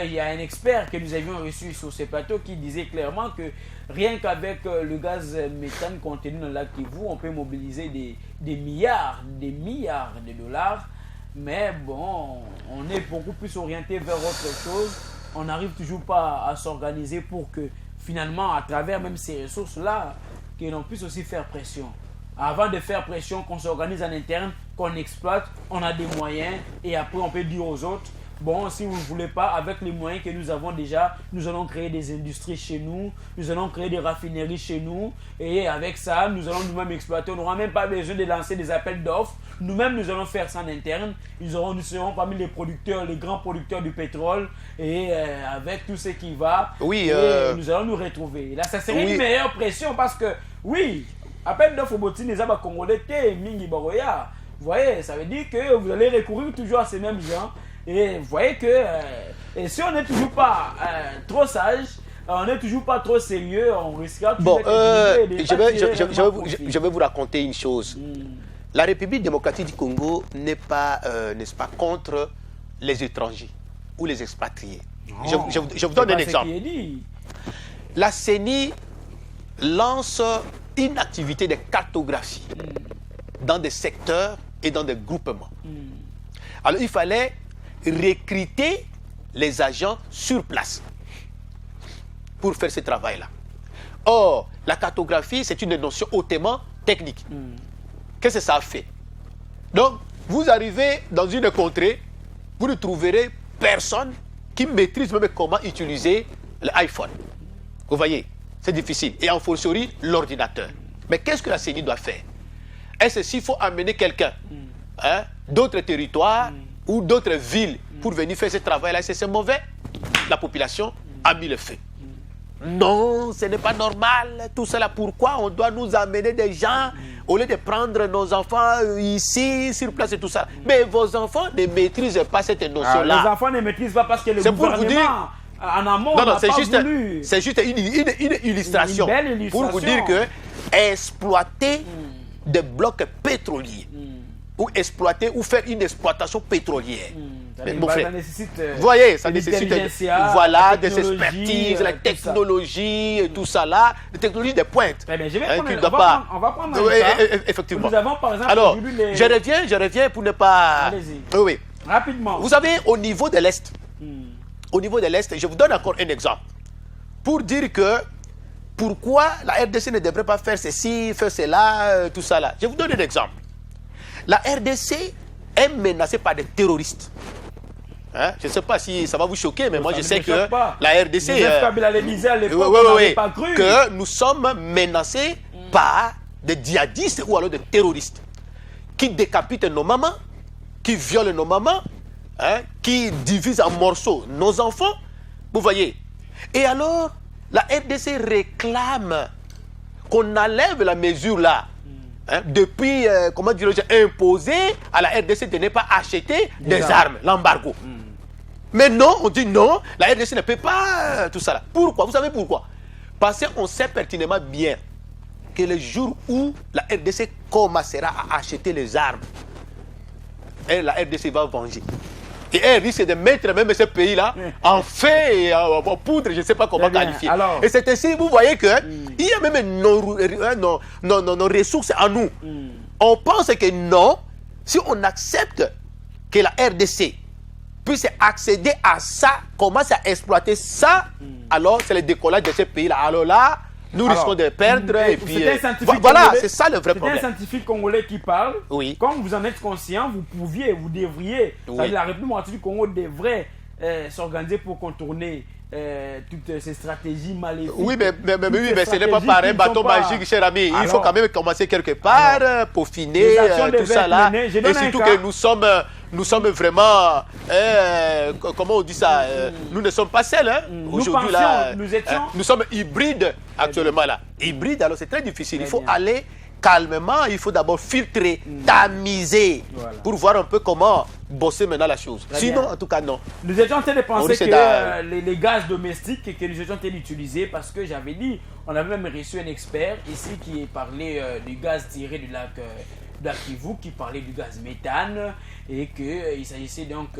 Il y a un expert que nous avions reçu sur ce plateau qui disait clairement que rien qu'avec le gaz méthane contenu dans le lac Kivu, on peut mobiliser des milliards de dollars. Mais bon, on est beaucoup plus orienté vers autre chose. On n'arrive toujours pas à s'organiser pour que finalement, à travers même ces ressources-là, que l'on puisse aussi faire pression. Avant de faire pression, qu'on s'organise en interne, qu'on exploite, on a des moyens et après on peut dire aux autres, bon, si vous ne voulez pas, avec les moyens que nous avons déjà, nous allons créer des industries chez nous, nous allons créer des raffineries chez nous, et avec ça, nous allons nous-mêmes exploiter. On n'aura même pas besoin de lancer des appels d'offres. Nous-mêmes, nous allons faire ça en interne. Nous serons parmi les producteurs, les grands producteurs du pétrole, et avec tout ce qui va, nous allons nous retrouver. Là, ça serait une meilleure pression parce que, appel d'offres au botin, les abats congolais, mingi baroya. Vous voyez, ça veut dire que vous allez recourir toujours à ces mêmes gens. Et vous voyez que si on n'est toujours pas trop sage, on n'est toujours pas trop sérieux, on risquera toujours je vais vous raconter une chose. La République démocratique du Congo n'est pas, n'est-ce pas, contre les étrangers ou les expatriés. Je vous donne un exemple. La CENI lance une activité de cartographie dans des secteurs et dans des groupements. Alors il fallait recruter les agents sur place pour faire ce travail-là. Or, la cartographie, c'est une notion hautement technique. Qu'est-ce que ça fait? Donc, vous arrivez dans une contrée, vous ne trouverez personne qui maîtrise même comment utiliser l'iPhone. Vous voyez, c'est difficile. Et en fortiori, l'ordinateur. Mais qu'est-ce que la CENI doit faire? Est-ce qu'il faut amener quelqu'un d'autres territoires ou d'autres villes pour venir faire ce travail-là? C'est mauvais. La population a mis le feu. Non, ce n'est pas normal. Tout cela, pourquoi on doit nous amener des gens au lieu de prendre nos enfants ici, sur place et tout ça? Mais vos enfants ne maîtrisent pas cette notion-là. Les enfants ne maîtrisent pas parce que le gouvernement en amont n'a pas voulu. C'est juste une illustration. Une belle illustration. Pour vous dire que exploiter des blocs pétroliers ou exploiter ou faire une exploitation pétrolière. Mon frère, vous voyez, ça nécessite des expertises, la technologie, et tout ça là, les technologies de pointe. Très bien, on va prendre un cas. Effectivement. Nous avons par exemple alors, je reviens pour ne pas... Allez-y. Oui. Rapidement. Vous savez, au niveau de l'Est, je vous donne encore un exemple. Pour dire que pourquoi la RDC ne devrait pas faire ceci, faire cela, tout ça là. Je vous donne un exemple. La RDC est menacée par des terroristes. Je ne sais pas si ça va vous choquer, mais moi je sais que la RDC... que nous sommes menacés par des djihadistes ou alors des terroristes qui décapitent nos mamans, qui violent nos mamans, hein, qui divisent en morceaux nos enfants. Vous voyez. Et alors, la RDC réclame qu'on enlève la mesure là. Hein, depuis, comment dirais-je, imposé à la RDC de ne pas acheter des armes, l'embargo. Mais non, on dit non, la RDC ne peut pas tout ça là. Pourquoi? Vous savez pourquoi? Parce qu'on sait pertinemment bien que le jour où la RDC commencera à acheter les armes, la RDC va venger. Et elle risque de mettre même ce pays-là en feu et en poudre, je ne sais pas comment qualifier. Alors, et c'est ainsi, vous voyez qu'il y a même nos ressources à nous. On pense que non, si on accepte que la RDC puisse accéder à ça, commence à exploiter ça, alors c'est le décollage de ce pays-là. Alors là, nous risquons de perdre. Et puis, voilà, c'est ça le vrai problème. C'est un scientifique congolais qui parle. Oui. Comme vous en êtes conscient, vous devriez. Oui. La République démocratique du Congo devrait s'organiser pour contourner toutes ces stratégies maléfiques. Oui, mais ce n'est pas par un bâton magique, cher ami. Il faut quand même commencer quelque part, peaufiner tout ça là. Et surtout que nous sommes vraiment, comment on dit ça, nous ne sommes pas seuls. Hein. Aujourd'hui, là, nous sommes hybrides actuellement là. Hybrides, alors c'est très difficile. Il faut aller calmement, il faut d'abord filtrer, tamiser, pour voir un peu comment bosser maintenant la chose. Sinon, en tout cas, non. Nous étions en train de penser que les gaz domestiques que nous étions en train d'utiliser, parce que j'avais dit, on avait même reçu un expert ici qui parlait du gaz tiré du lac Kivu, qui parlait du gaz méthane, et qu'il s'agissait donc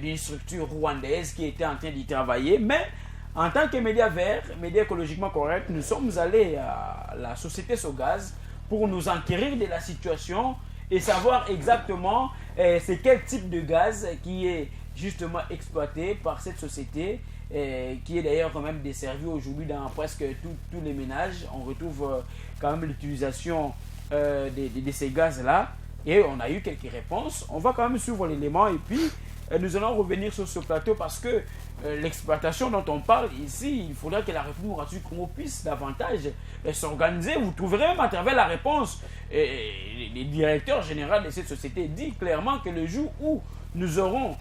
d'une structure rwandaise qui était en train d'y travailler. Mais en tant que média vert, média écologiquement correct, nous sommes allés à la société Sogaz pour nous enquérir de la situation et savoir exactement c'est quel type de gaz qui est justement exploité par cette société, qui est d'ailleurs quand même desservie aujourd'hui dans presque tous les ménages. On retrouve quand même l'utilisation de ces gaz-là, et on a eu quelques réponses. On va quand même suivre l'élément et puis nous allons revenir sur ce plateau parce que l'exploitation dont on parle ici, il faudrait que la République démocratique du Congo puisse davantage s'organiser. Vous trouverez même à travers la réponse, le directeur général de cette société dit clairement que le jour où nous aurons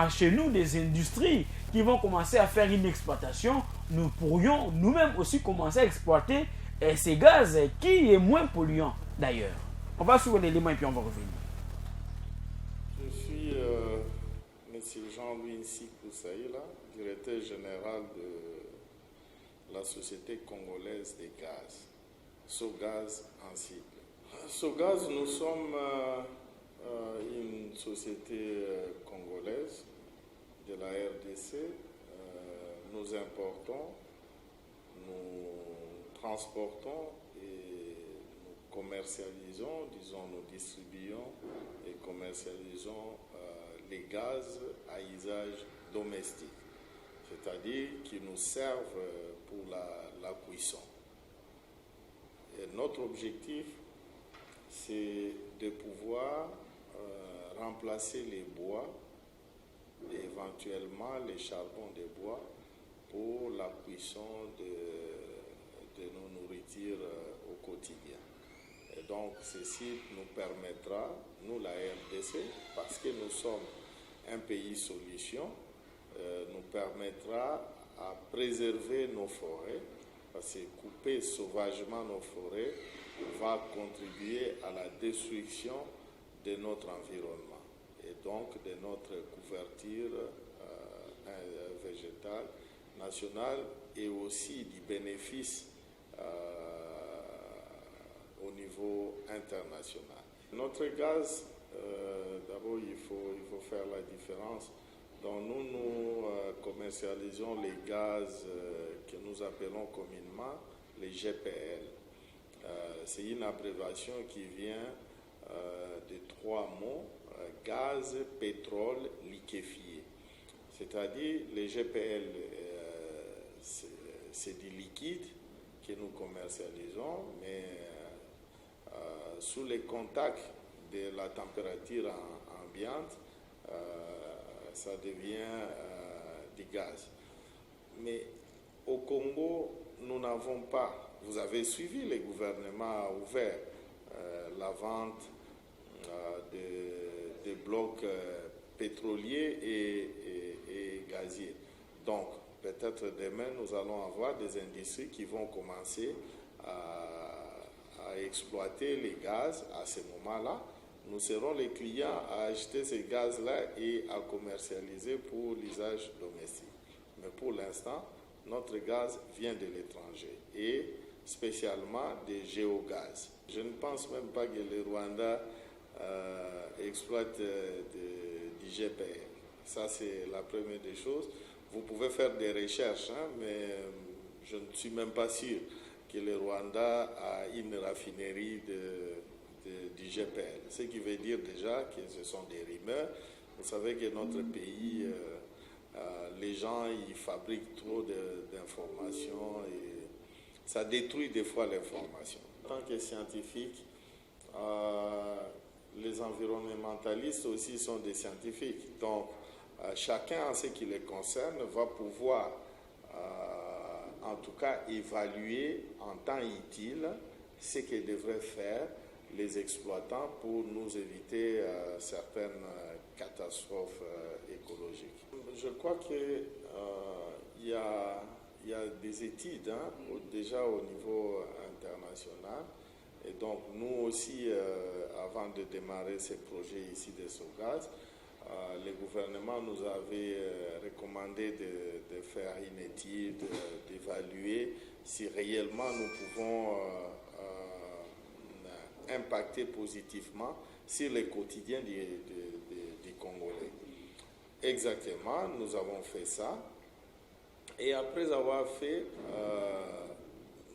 chez nous des industries qui vont commencer à faire une exploitation, nous pourrions nous-mêmes aussi commencer à exploiter ces gaz qui est moins polluant d'ailleurs. On va suivre l'élément et puis on va revenir. Je suis M. Jean-Louis Nsikou-Saïla, directeur général de la Société congolaise des gaz, Sogaz en sigle. Sogaz, nous sommes une société congolaise de la RDC. Nous importons, nous transportons et nous commercialisons, disons, nous distribuons et commercialisons les gaz à usage domestique, c'est-à-dire qui nous servent pour la cuisson. Et notre objectif, c'est de pouvoir remplacer les bois et éventuellement les charbons de bois pour la cuisson de nos nourritures au quotidien. Et donc, ceci nous permettra, nous la RDC, parce que nous sommes un pays solution, nous permettra à préserver nos forêts, parce que couper sauvagement nos forêts va contribuer à la destruction de notre environnement et donc de notre couverture végétale nationale et aussi du bénéfice au niveau international. Notre gaz, d'abord il faut faire la différence. Donc nous commercialisons les gaz que nous appelons communément les GPL. C'est une abréviation qui vient de trois mots, gaz, pétrole, liquéfié. C'est-à-dire les GPL, c'est du liquide que nous commercialisons, mais sous les contacts de la température ambiante, ça devient du gaz. Mais au Congo, nous n'avons pas, vous avez suivi, le gouvernement a ouvert la vente des blocs pétroliers et gaziers. Donc, peut-être demain, nous allons avoir des industries qui vont commencer à exploiter les gaz à ce moment-là. Nous serons les clients à acheter ces gaz-là et à commercialiser pour l'usage domestique. Mais pour l'instant, notre gaz vient de l'étranger et spécialement des géogaz. Je ne pense même pas que le Rwanda exploite du GPL. Ça, c'est la première des choses. Vous pouvez faire des recherches, mais je ne suis même pas sûr que le Rwanda a une raffinerie du GPL. Ce qui veut dire déjà que ce sont des rumeurs. Vous savez que notre pays, les gens, ils fabriquent trop d'informations et ça détruit des fois l'information. En tant que scientifique, les environnementalistes aussi sont des scientifiques. Donc, chacun, en ce qui les concerne, va pouvoir, en tout cas, évaluer en temps utile ce que devraient faire les exploitants pour nous éviter certaines catastrophes écologiques. Je crois qu'il y a des études déjà au niveau international. Et donc, nous aussi, avant de démarrer ces projets ici de Sogaz, le gouvernement nous avait recommandé de faire une étude, d'évaluer si réellement nous pouvons impacter positivement sur le quotidien des Congolais. Exactement, nous avons fait ça. Et après avoir fait,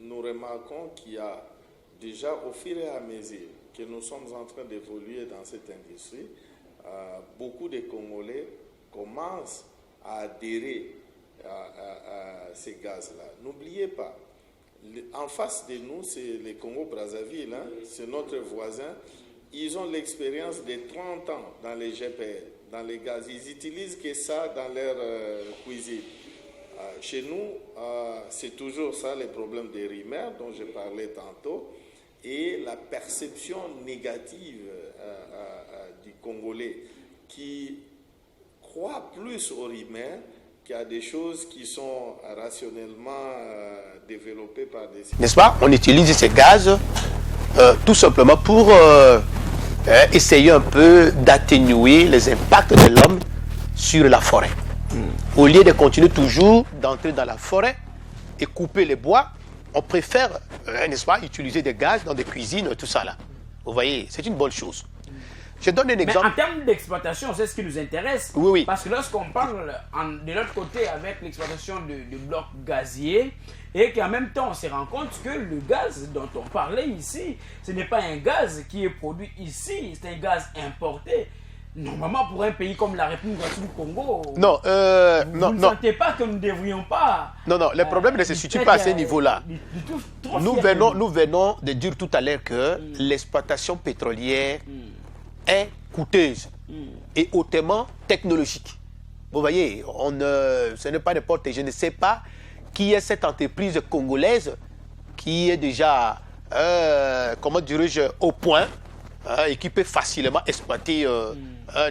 nous remarquons qu'il y a déjà au fur et à mesure que nous sommes en train d'évoluer dans cette industrie, beaucoup de Congolais commencent à adhérer à ces gaz-là. N'oubliez pas, en face de nous, c'est le Congo-Brazzaville, c'est notre voisin. Ils ont l'expérience de 30 ans dans les GPL, dans les gaz. Ils n'utilisent que ça dans leur cuisine. Chez nous, c'est toujours ça, les problèmes des rumeurs dont je parlais tantôt, et la perception négative du Congolais qui croit plus aux rumeurs qu'il y a des choses qui sont rationnellement développées par des... N'est-ce pas? On utilise ces gaz tout simplement pour essayer un peu d'atténuer les impacts de l'homme sur la forêt. Au lieu de continuer toujours d'entrer dans la forêt et couper les bois, on préfère, n'est-ce pas, utiliser des gaz dans des cuisines, tout ça là. Vous voyez, c'est une bonne chose. Je donne un exemple. Mais en termes d'exploitation, c'est ce qui nous intéresse. Oui, oui. Parce que lorsqu'on parle de l'autre côté avec l'exploitation de blocs gaziers, et qu'en même temps on se rend compte que le gaz dont on parlait ici, ce n'est pas un gaz qui est produit ici, c'est un gaz importé. Normalement, pour un pays comme la République du Congo, non, vous ne sentez pas que nous ne devrions pas... Non, le problème ne se situe pas à ce niveau-là. Nous venons de dire tout à l'heure que l'exploitation pétrolière est coûteuse et hautement technologique. Vous voyez, ce n'est pas n'importe, je ne sais pas qui est cette entreprise congolaise qui est déjà, comment dirais-je, au point et qui peut facilement exploiter,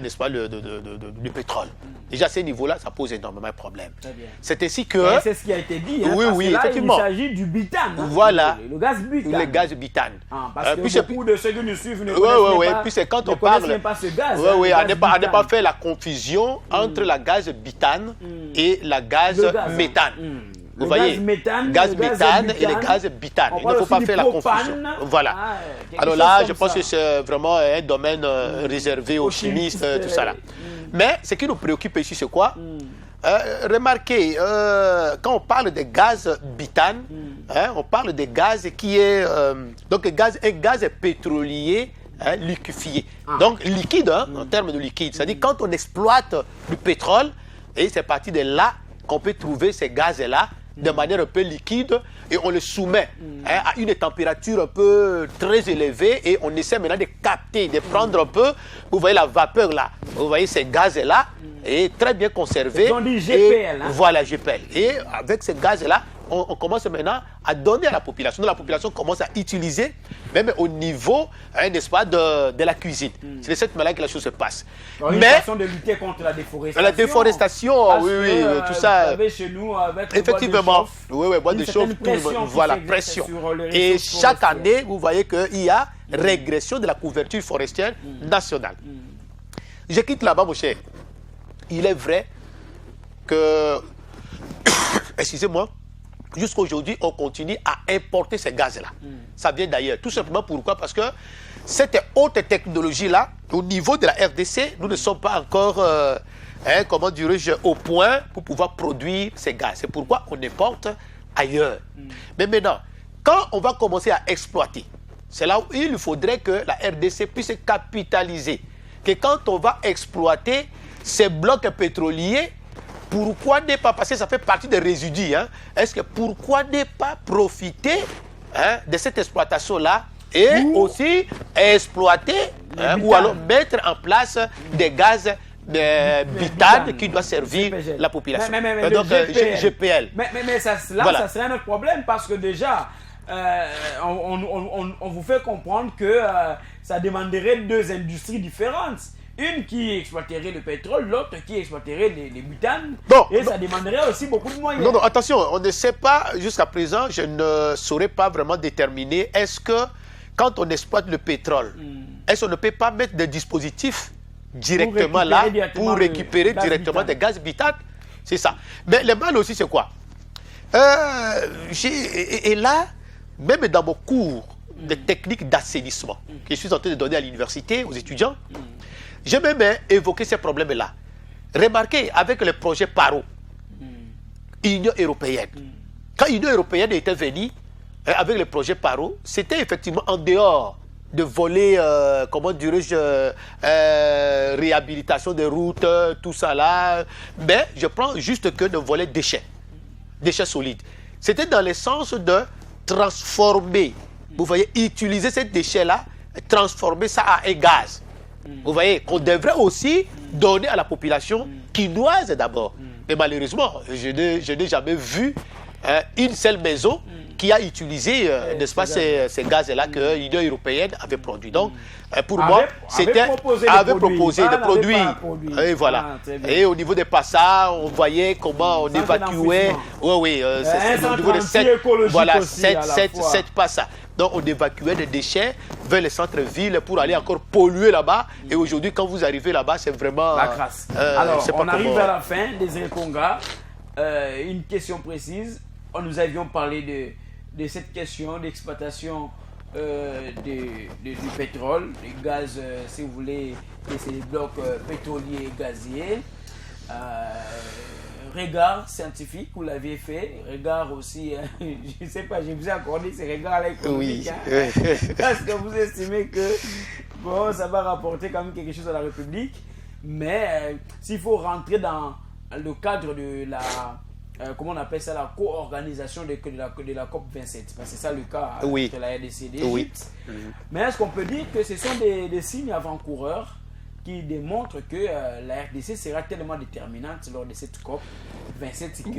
n'est-ce pas, le pétrole. Déjà, à ce niveau-là, ça pose énormément de problèmes. C'est ainsi que... C'est ce qui a été dit, oui, parce oui, que là, effectivement. Il s'agit du butane. Voilà. Le gaz butane. Le gaz butane. Parce que beaucoup de ceux qui nous suivent ne puis quand on parle, même pas ce gaz. À ne pas faire la confusion entre la gaz butane et la gaz méthane. Vous voyez, gaz méthane et le gaz butane. Il ne faut pas faire la confusion. Voilà. Alors là, je pense que c'est vraiment un domaine réservé aux chimistes, tout ça là. Mais ce qui nous préoccupe ici, c'est quoi? Remarquez, quand on parle de gaz butane, on parle de gaz qui est donc un gaz pétrolier liquéfié. Donc liquide, en termes de liquide. C'est-à-dire quand on exploite du pétrole, et c'est parti de là qu'on peut trouver ces gaz-là de manière un peu liquide et on le soumet à une température un peu très élevée et on essaie maintenant de capter, de prendre un peu, vous voyez la vapeur là, vous voyez ces gaz-là, est très bien conservé. On dit GPL. Voilà, GPL. Et avec ces gaz-là, on commence maintenant à donner à la population. Donc la population commence à utiliser, même au niveau, n'est-ce pas, de la cuisine. C'est de cette manière que la chose se passe. Alors, une façon de lutter contre la déforestation. La déforestation, oui, tout ça. Vous savez, chez nous, avec effectivement, bois de chauffe, voilà, pression. Et chaque année, vous voyez qu'il y a régression de la couverture forestière nationale. Je quitte là-bas, mon cher. Il est vrai que, excusez-moi, jusqu'à aujourd'hui, on continue à importer ces gaz-là. Ça vient d'ailleurs. Tout simplement pourquoi? Parce que cette haute technologie-là, au niveau de la RDC, nous ne sommes pas encore, comment dirais-je, au point pour pouvoir produire ces gaz. C'est pourquoi on importe ailleurs. Mais maintenant, quand on va commencer à exploiter, c'est là où il faudrait que la RDC puisse capitaliser. Que quand on va exploiter ces blocs pétroliers, pourquoi ne pas, parce que ça fait partie des résidus, est-ce que pourquoi ne pas profiter de cette exploitation-là et aussi exploiter ou alors mettre en place des gaz butane qui doit servir la population. Donc, GPL. Mais ça, voilà. Ça serait un autre problème parce que déjà, on vous fait comprendre que ça demanderait deux industries différentes. Une qui exploiterait le pétrole, l'autre qui exploiterait les butanes. Et ça demanderait aussi beaucoup de moyens. Non, attention, on ne sait pas, jusqu'à présent, je ne saurais pas vraiment déterminer, est-ce que quand on exploite le pétrole, est-ce qu'on ne peut pas mettre des dispositifs directement là pour récupérer directement des gaz butane? C'est ça. Mais le mal aussi, c'est quoi? Et là, même dans mon cours de techniques d'assainissement que je suis en train de donner à l'université, aux étudiants, j'ai même évoqué ces problèmes-là. Remarquez, avec le projet PARO, Union européenne, quand l'Union européenne était venue avec le projet PARO, c'était effectivement en dehors de voler, comment dirais-je, réhabilitation des routes, tout ça là. Mais je prends juste que de voler déchets solides. C'était dans le sens de transformer, vous voyez, utiliser ces déchets-là, transformer ça en gaz. Vous voyez, qu'on devrait aussi donner à la population quinoise d'abord. Mais malheureusement, je n'ai jamais vu une seule maison qui a utilisé, n'est-ce pas, ces gaz-là que l'Union européenne avait produit. Donc, pour moi, c'était avait proposé de produire. Et voilà. Et au niveau des passages, on voyait comment on évacuait. Oui, c'est au niveau de cette passages. Donc, on évacuait des déchets vers les centres-villes pour aller encore polluer là-bas. Et aujourd'hui, quand vous arrivez là-bas, c'est vraiment... la crasse. Alors, on arrive à la fin, Désiré Konga. Une question précise. Nous avions parlé de cette question d'exploitation du pétrole, du gaz, si vous voulez, et ces blocs pétroliers et gaziers. Regard scientifique, vous l'aviez fait. Regard aussi, je ne sais pas, je vous ai accordé ces regards-là économiques. Parce que vous estimez que bon, ça va rapporter quand même quelque chose à la République. Mais s'il faut rentrer dans le cadre de la... comment on appelle ça, la co-organisation de la COP27, parce que c'est ça le cas avec la RDC et l'Égypte. Mais est-ce qu'on peut dire que ce sont des signes avant-coureurs qui démontrent que la RDC sera tellement déterminante lors de cette COP27 que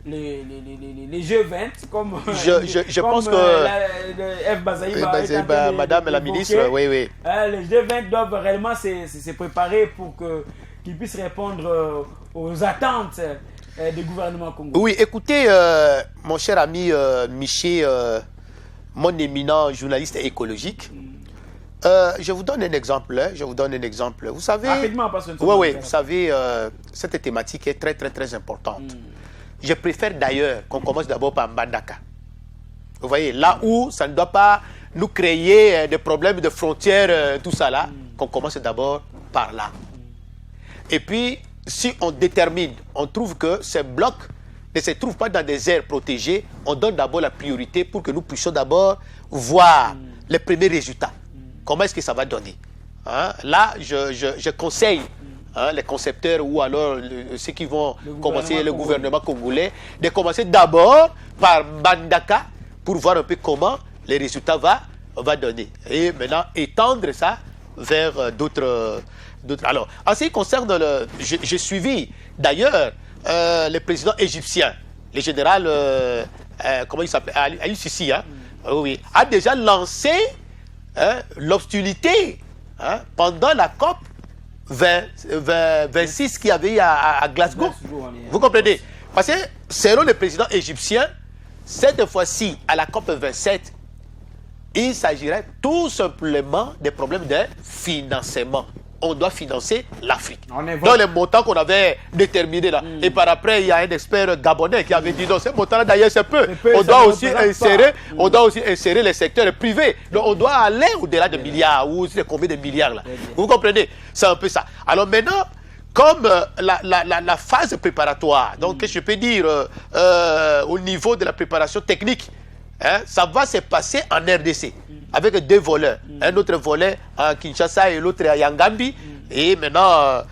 les G20, comme je pense que F. Bazaïba, Madame la ministre, les G20 doivent réellement se préparer pour qu'ils puissent répondre aux attentes des gouvernements congolais. Oui, écoutez, mon cher ami Miché, mon éminent journaliste écologique, je vous donne un exemple. Vous savez, rapidement, parce que vous savez, cette thématique est très, très, très importante. Je préfère d'ailleurs qu'on commence d'abord par Mbandaka. Vous voyez, là où ça ne doit pas nous créer des problèmes de frontières, tout ça là, qu'on commence d'abord par là. Et puis, si on détermine, on trouve que ces blocs ne se trouvent pas dans des aires protégées, on donne d'abord la priorité pour que nous puissions d'abord voir les premiers résultats. Comment est-ce que ça va donner? Là, je conseille les concepteurs ou alors ceux qui vont commencer le gouvernement congolais de commencer d'abord par Mbandaka pour voir un peu comment les résultats va donner. Et maintenant, étendre ça vers d'autres. Alors, en ce qui concerne j'ai suivi d'ailleurs le président égyptien, le général, comment il s'appelle, Ali Sissi, hein, oui, a déjà lancé l'hostilité pendant la COP 26 qu'il y avait à Glasgow. Vous comprenez? Parce que selon le président égyptien, cette fois-ci, à la COP 27, il s'agirait tout simplement des problèmes de financement. On doit financer l'Afrique. Dans les montants qu'on avait déterminés là. Et par après, il y a un expert gabonais qui avait dit non, ces montants-là d'ailleurs c'est peu. On doit aussi insérer les secteurs privés. Donc on doit aller au-delà de milliards ou c'est combien de milliards là. Vous comprenez? C'est un peu ça. Alors maintenant, comme la phase préparatoire, donc je peux dire au niveau de la préparation technique, ça va se passer en RDC. Avec 2 voleurs. Un autre volet à Kinshasa et l'autre à Yangambi. Et maintenant,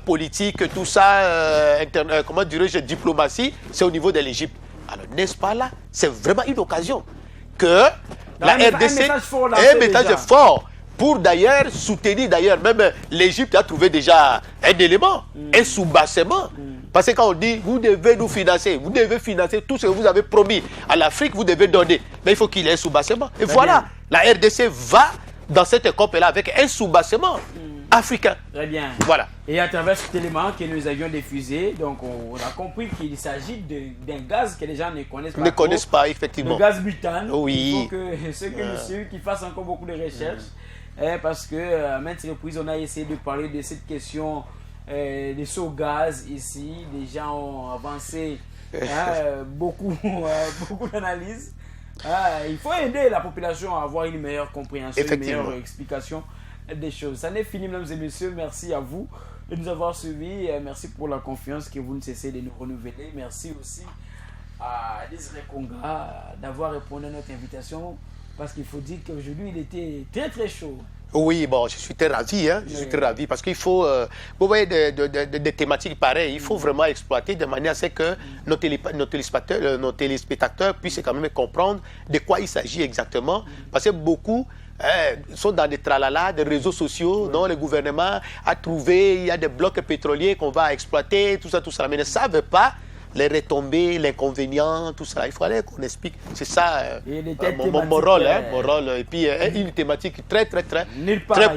politique, tout ça, comment dirais-je, diplomatie, c'est au niveau de l'Égypte. Alors, n'est-ce pas là? C'est vraiment une occasion que la RDC ait un message fort pour d'ailleurs soutenir, même l'Égypte a trouvé déjà un élément, un soubassement. Parce que quand on dit, vous devez nous financer, vous devez financer tout ce que vous avez promis à l'Afrique, vous devez donner. Mais il faut qu'il y ait un soubassement. Et voilà, la RDC va dans cette COP-là avec un soubassement africain. Très bien. Voilà. Et à travers cet élément que nous avions diffusé, donc on a compris qu'il s'agit d'un gaz que les gens ne connaissent pas. Ne connaissent pas, effectivement. Le gaz butane. Oui. Il faut que ceux qui nous suivent, qu'ils fassent encore beaucoup de recherches. Parce que à maintes reprises, on a essayé de parler de cette question des sauts gaz ici. Les gens ont avancé beaucoup d'analyses. Il faut aider la population à avoir une meilleure compréhension, une meilleure explication des choses. Ça n'est fini, mesdames et messieurs. Merci à vous de nous avoir suivis. Merci pour la confiance que vous ne cessez de nous renouveler. Merci aussi à Désiré Konga d'avoir répondu à notre invitation. Parce qu'il faut dire qu'aujourd'hui, il était très très chaud. Oui, bon, je suis très ravi, je suis très ravi parce qu'il faut, vous voyez, des thématiques pareilles, il faut vraiment exploiter de manière à ce que nos téléspectateurs puissent quand même comprendre de quoi il s'agit exactement, parce que beaucoup sont dans des tralala, des réseaux sociaux, dont le gouvernement a trouvé, il y a des blocs pétroliers qu'on va exploiter, tout ça, mais ne savent pas les retombées, l'inconvénient, tout ça. Il faut aller qu'on explique. C'est ça mon rôle. Et puis une thématique très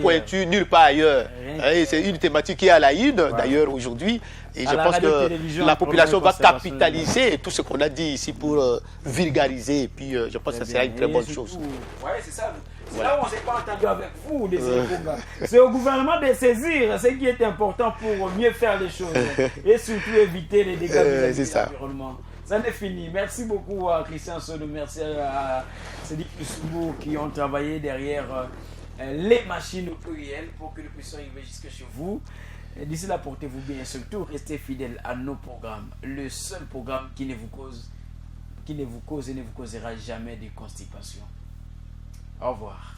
pointue, nulle part ailleurs. C'est une thématique qui est à la une, d'ailleurs, aujourd'hui. Et je pense que la population va capitaliser tout ce qu'on a dit ici pour vulgariser. Et puis je pense que ça sera une très bonne chose. Oui, c'est ça. C'est là où on ne s'est pas entendu avec vous, Désiré Konga. C'est au gouvernement de saisir ce qui est important pour mieux faire les choses et surtout éviter les dégâts de l'environnement. Ça n'est fini. Merci beaucoup à Christian Sodo, merci à Cédric Lussumbo qui ont travaillé derrière les machines au pluriel pour que nous puissions arriver jusque chez vous. D'ici là, portez-vous bien et surtout restez fidèles à nos programmes. Le seul programme qui ne vous cause et ne vous causera jamais de constipation. Au revoir.